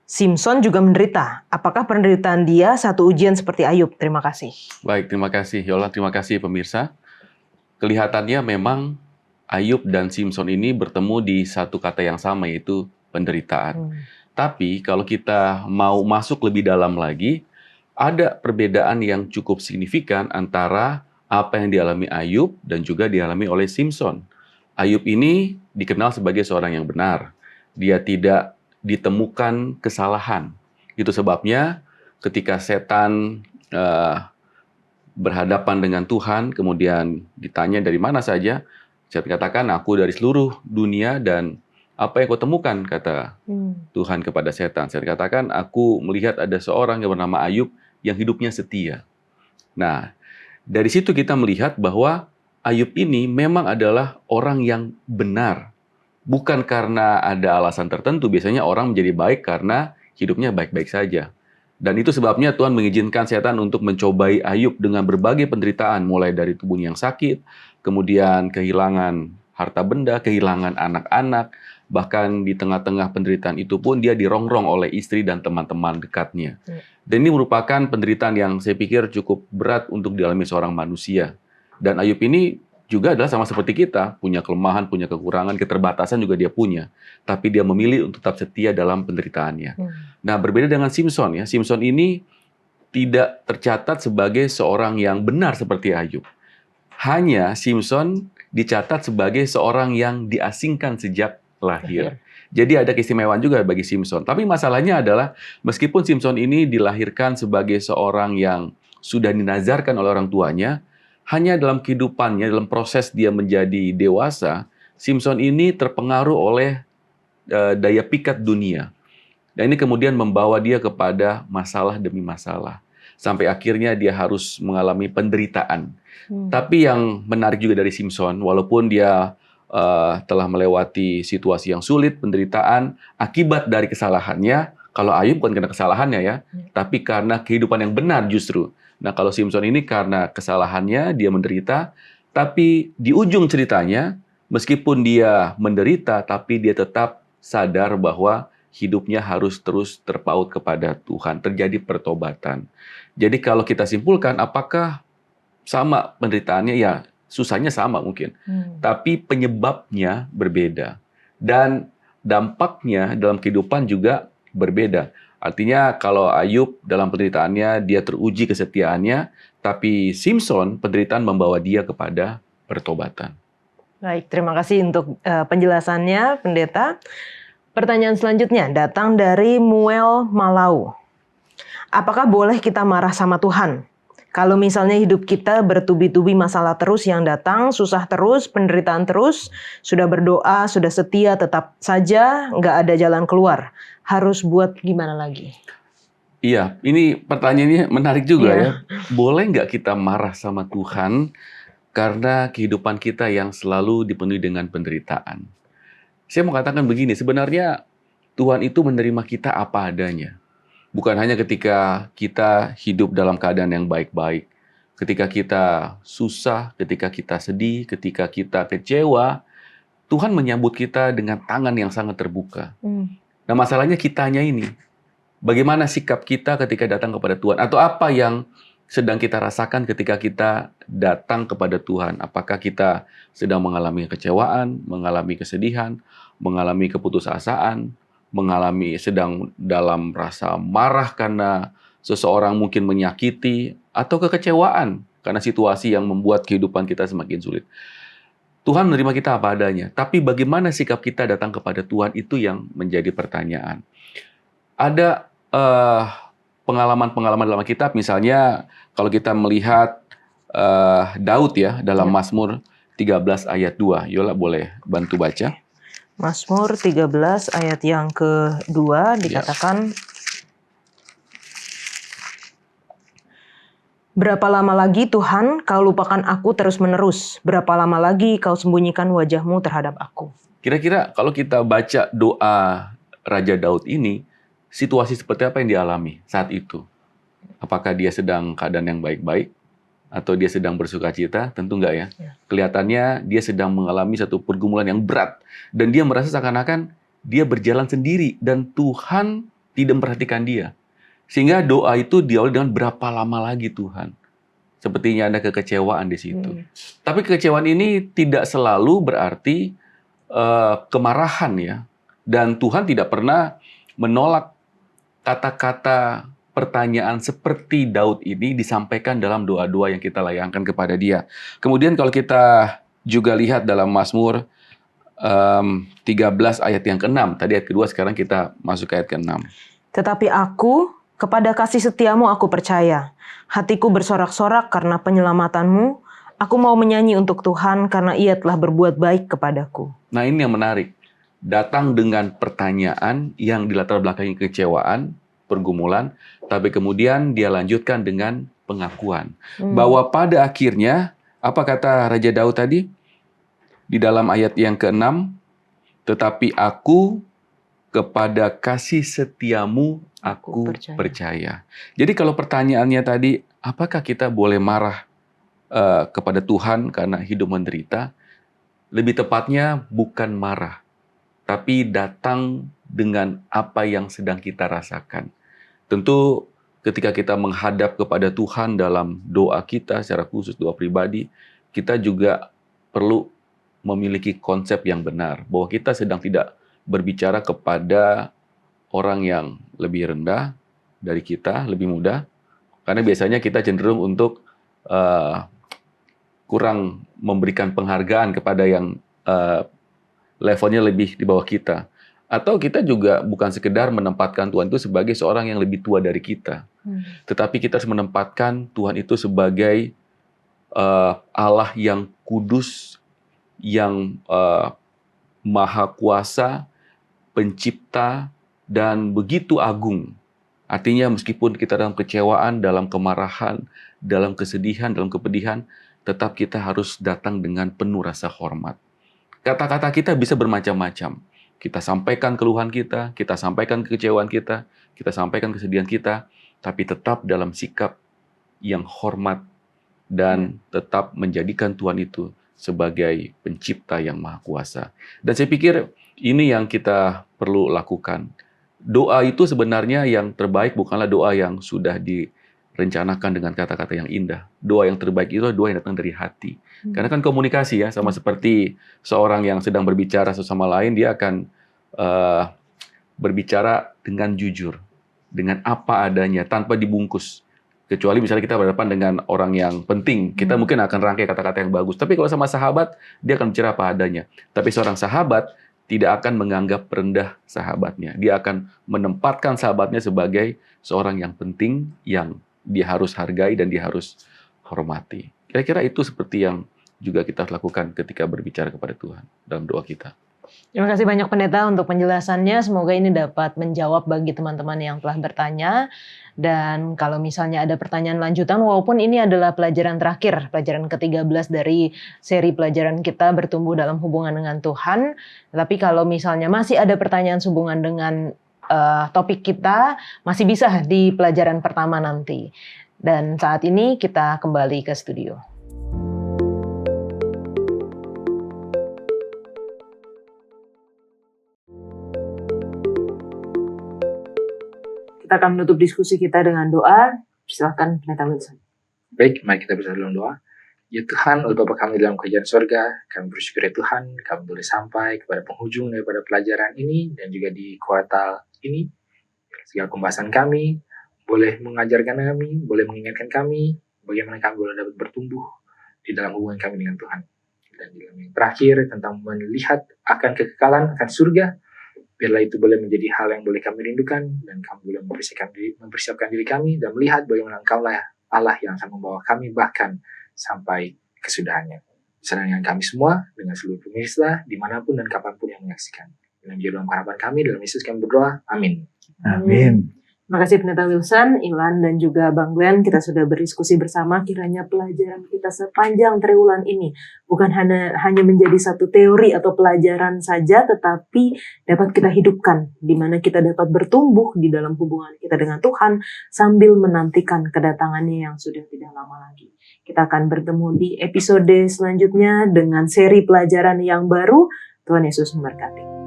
Simson juga menderita. Apakah penderitaan dia satu ujian seperti Ayub? Terima kasih. Baik, terima kasih Yola, terima kasih pemirsa. Kelihatannya memang Ayub dan Simson ini bertemu di satu kata yang sama, yaitu penderitaan. Tapi kalau kita mau masuk lebih dalam lagi, ada perbedaan yang cukup signifikan antara apa yang dialami Ayub dan juga dialami oleh Simson. Ayub ini dikenal sebagai seorang yang benar. Dia tidak ditemukan kesalahan. Itu sebabnya ketika setan berhadapan dengan Tuhan, kemudian ditanya dari mana saja, saya katakan, aku dari seluruh dunia dan apa yang kau temukan, kata Tuhan kepada setan. Saya katakan, aku melihat ada seorang yang bernama Ayub yang hidupnya setia. Nah, dari situ kita melihat bahwa Ayub ini memang adalah orang yang benar. Bukan karena ada alasan tertentu, biasanya orang menjadi baik karena hidupnya baik-baik saja. Dan itu sebabnya Tuhan mengizinkan setan untuk mencobai Ayub dengan berbagai penderitaan, mulai dari tubuhnya yang sakit, kemudian kehilangan harta benda, kehilangan anak-anak, bahkan di tengah-tengah penderitaan itu pun dia dirongrong oleh istri dan teman-teman dekatnya. Dan ini merupakan penderitaan yang saya pikir cukup berat untuk dialami seorang manusia. Dan Ayub ini juga adalah sama seperti kita, punya kelemahan, punya kekurangan, keterbatasan juga dia punya. Tapi dia memilih untuk tetap setia dalam penderitaannya. Nah, berbeda dengan Simson ya. Simson ini tidak tercatat sebagai seorang yang benar seperti Ayub. Hanya Simson dicatat sebagai seorang yang diasingkan sejak lahir. Jadi ada keistimewaan juga bagi Simson. Tapi masalahnya adalah meskipun Simson ini dilahirkan sebagai seorang yang sudah dinazarkan oleh orang tuanya, hanya dalam kehidupannya, dalam proses dia menjadi dewasa, Simson ini terpengaruh oleh daya pikat dunia. Dan ini kemudian membawa dia kepada masalah demi masalah. Sampai akhirnya dia harus mengalami penderitaan. Tapi yang menarik juga dari Simson, walaupun dia telah melewati situasi yang sulit, penderitaan, akibat dari kesalahannya, kalau Ayub bukan karena kesalahannya ya, tapi karena kehidupan yang benar justru. Nah, kalau Simson ini karena kesalahannya, dia menderita, tapi di ujung ceritanya, meskipun dia menderita, tapi dia tetap sadar bahwa hidupnya harus terus terpaut kepada Tuhan, terjadi pertobatan. Jadi kalau kita simpulkan, apakah sama penderitaannya? Ya, susahnya sama mungkin, tapi penyebabnya berbeda. Dan dampaknya dalam kehidupan juga berbeda. Artinya kalau Ayub dalam penderitaannya dia teruji kesetiaannya, tapi Simson penderitaan membawa dia kepada pertobatan. Baik, terima kasih untuk penjelasannya, Pendeta. Pertanyaan selanjutnya datang dari Muel Malau. Apakah boleh kita marah sama Tuhan? Kalau misalnya hidup kita bertubi-tubi masalah terus yang datang, susah terus, penderitaan terus, sudah berdoa, sudah setia, tetap saja nggak ada jalan keluar. Harus buat gimana lagi? Iya, ini pertanyaannya menarik juga ya. Boleh nggak kita marah sama Tuhan karena kehidupan kita yang selalu dipenuhi dengan penderitaan? Saya mau katakan begini, sebenarnya Tuhan itu menerima kita apa adanya. Bukan hanya ketika kita hidup dalam keadaan yang baik-baik. Ketika kita susah, ketika kita sedih, ketika kita kecewa, Tuhan menyambut kita dengan tangan yang sangat terbuka. Nah, masalahnya kitanya ini. Bagaimana sikap kita ketika datang kepada Tuhan? Atau apa yang sedang kita rasakan ketika kita datang kepada Tuhan? Apakah kita sedang mengalami kekecewaan, mengalami kesedihan, mengalami keputusasaan, sedang dalam rasa marah karena seseorang mungkin menyakiti, atau kekecewaan karena situasi yang membuat kehidupan kita semakin sulit. Tuhan menerima kita apa adanya, tapi bagaimana sikap kita datang kepada Tuhan itu yang menjadi pertanyaan. Ada pengalaman-pengalaman dalam Alkitab, misalnya kalau kita melihat Daud ya dalam Mazmur 13 ayat 2. Yola boleh bantu baca? Mazmur 13 ayat yang ke-2 dikatakan, Berapa lama lagi Tuhan kau lupakan aku terus-menerus? Berapa lama lagi kau sembunyikan wajahmu terhadap aku? Kira-kira kalau kita baca doa Raja Daud ini, situasi seperti apa yang dialami saat itu? Apakah dia sedang keadaan yang baik-baik? Atau dia sedang bersukacita? Tentu enggak ya. Kelihatannya dia sedang mengalami satu pergumulan yang berat. Dan dia merasa seakan-akan dia berjalan sendiri dan Tuhan tidak memperhatikan dia. Sehingga doa itu diawali dengan berapa lama lagi Tuhan. Sepertinya ada kekecewaan di situ. Tapi kekecewaan ini tidak selalu berarti kemarahan ya. Dan Tuhan tidak pernah menolak kata-kata pertanyaan seperti Daud ini disampaikan dalam doa-doa yang kita layangkan kepada dia. Kemudian kalau kita juga lihat dalam Mazmur 13 ayat yang ke-6. Tadi ayat kedua, sekarang kita masuk ke ayat ke-6. Tetapi aku, kepada kasih setiamu aku percaya. Hatiku bersorak-sorak karena penyelamatanmu. Aku mau menyanyi untuk Tuhan karena ia telah berbuat baik kepadaku. Nah ini yang menarik. Datang dengan pertanyaan yang dilatar belakangi kekecewaan, pergumulan, tapi kemudian dia lanjutkan dengan pengakuan. Bahwa pada akhirnya, apa kata Raja Daud tadi? Di dalam ayat yang ke-6, tetapi aku kepada kasih setiamu aku percaya. Jadi kalau pertanyaannya tadi, apakah kita boleh marah kepada Tuhan karena hidup menderita? Lebih tepatnya bukan marah, tapi datang dengan apa yang sedang kita rasakan. Tentu ketika kita menghadap kepada Tuhan dalam doa kita, secara khusus doa pribadi, kita juga perlu memiliki konsep yang benar, bahwa kita sedang tidak berbicara kepada orang yang lebih rendah dari kita, lebih muda, karena biasanya kita cenderung untuk kurang memberikan penghargaan kepada yang levelnya lebih di bawah kita. Atau kita juga bukan sekedar menempatkan Tuhan itu sebagai seorang yang lebih tua dari kita. Tetapi kita harus menempatkan Tuhan itu sebagai Allah yang kudus, yang maha kuasa, pencipta, dan begitu agung. Artinya meskipun kita dalam kecewaan, dalam kemarahan, dalam kesedihan, dalam kepedihan, tetap kita harus datang dengan penuh rasa hormat. Kata-kata kita bisa bermacam-macam. Kita sampaikan keluhan kita sampaikan kekecewaan kita sampaikan kesedihan kita, tapi tetap dalam sikap yang hormat dan tetap menjadikan Tuhan itu sebagai pencipta yang maha kuasa. Dan saya pikir ini yang kita perlu lakukan. Doa itu sebenarnya yang terbaik bukanlah doa yang sudah direncanakan dengan kata-kata yang indah. Doa yang terbaik itu adalah doa yang datang dari hati. Karena kan komunikasi ya, sama seperti seorang yang sedang berbicara sesama lain, dia akan berbicara dengan jujur, dengan apa adanya, tanpa dibungkus. Kecuali misalnya kita berhadapan dengan orang yang penting, kita mungkin akan rangkai kata-kata yang bagus. Tapi kalau sama sahabat, dia akan bicara apa adanya. Tapi seorang sahabat tidak akan menganggap rendah sahabatnya. Dia akan menempatkan sahabatnya sebagai seorang yang penting, yang dia harus hargai dan dia harus hormati. Kira-kira itu seperti yang juga kita lakukan ketika berbicara kepada Tuhan dalam doa kita. Terima kasih banyak Pendeta untuk penjelasannya. Semoga ini dapat menjawab bagi teman-teman yang telah bertanya. Dan kalau misalnya ada pertanyaan lanjutan, walaupun ini adalah pelajaran terakhir, pelajaran ke-13 dari seri pelajaran kita bertumbuh dalam hubungan dengan Tuhan. Tapi kalau misalnya masih ada pertanyaan sehubungan dengan topik kita, masih bisa di pelajaran pertama nanti. Dan saat ini kita kembali ke studio. Kita akan menutup diskusi kita dengan doa. Silakan Pendeta Wilson. Baik, mari kita bersama dalam doa. Ya Tuhan, oleh Bapa kami dalam kerajaan sorga, kami bersyukur ya Tuhan, kami boleh sampai kepada penghujung daripada pelajaran ini, dan juga di kuartal ini, segala pembahasan kami, boleh mengajarkan kami, boleh mengingatkan kami, bagaimana kami boleh dapat bertumbuh di dalam hubungan kami dengan Tuhan. Dan yang terakhir, tentang melihat akan kekekalan, akan surga, biarlah itu boleh menjadi hal yang boleh kami rindukan, dan kami boleh mempersiapkan diri kami, dan melihat bagaimana Engkaulah Allah yang akan membawa kami bahkan sampai kesudahannya. Bersama dengan kami semua, dengan seluruh pemirsa, dimanapun dan kapanpun yang menyaksikan. Dalam harapan kami, dalam Yesus kami berdoa. Amin. Amin. Makasih Pendeta Wilson, Ilan, dan juga Bang Glenn. Kita sudah berdiskusi bersama. Kiranya pelajaran kita sepanjang triwulan ini bukan hanya menjadi satu teori atau pelajaran saja, tetapi dapat kita hidupkan, di mana kita dapat bertumbuh di dalam hubungan kita dengan Tuhan sambil menantikan kedatangannya yang sudah tidak lama lagi. Kita akan bertemu di episode selanjutnya dengan seri pelajaran yang baru. Tuhan Yesus memberkati.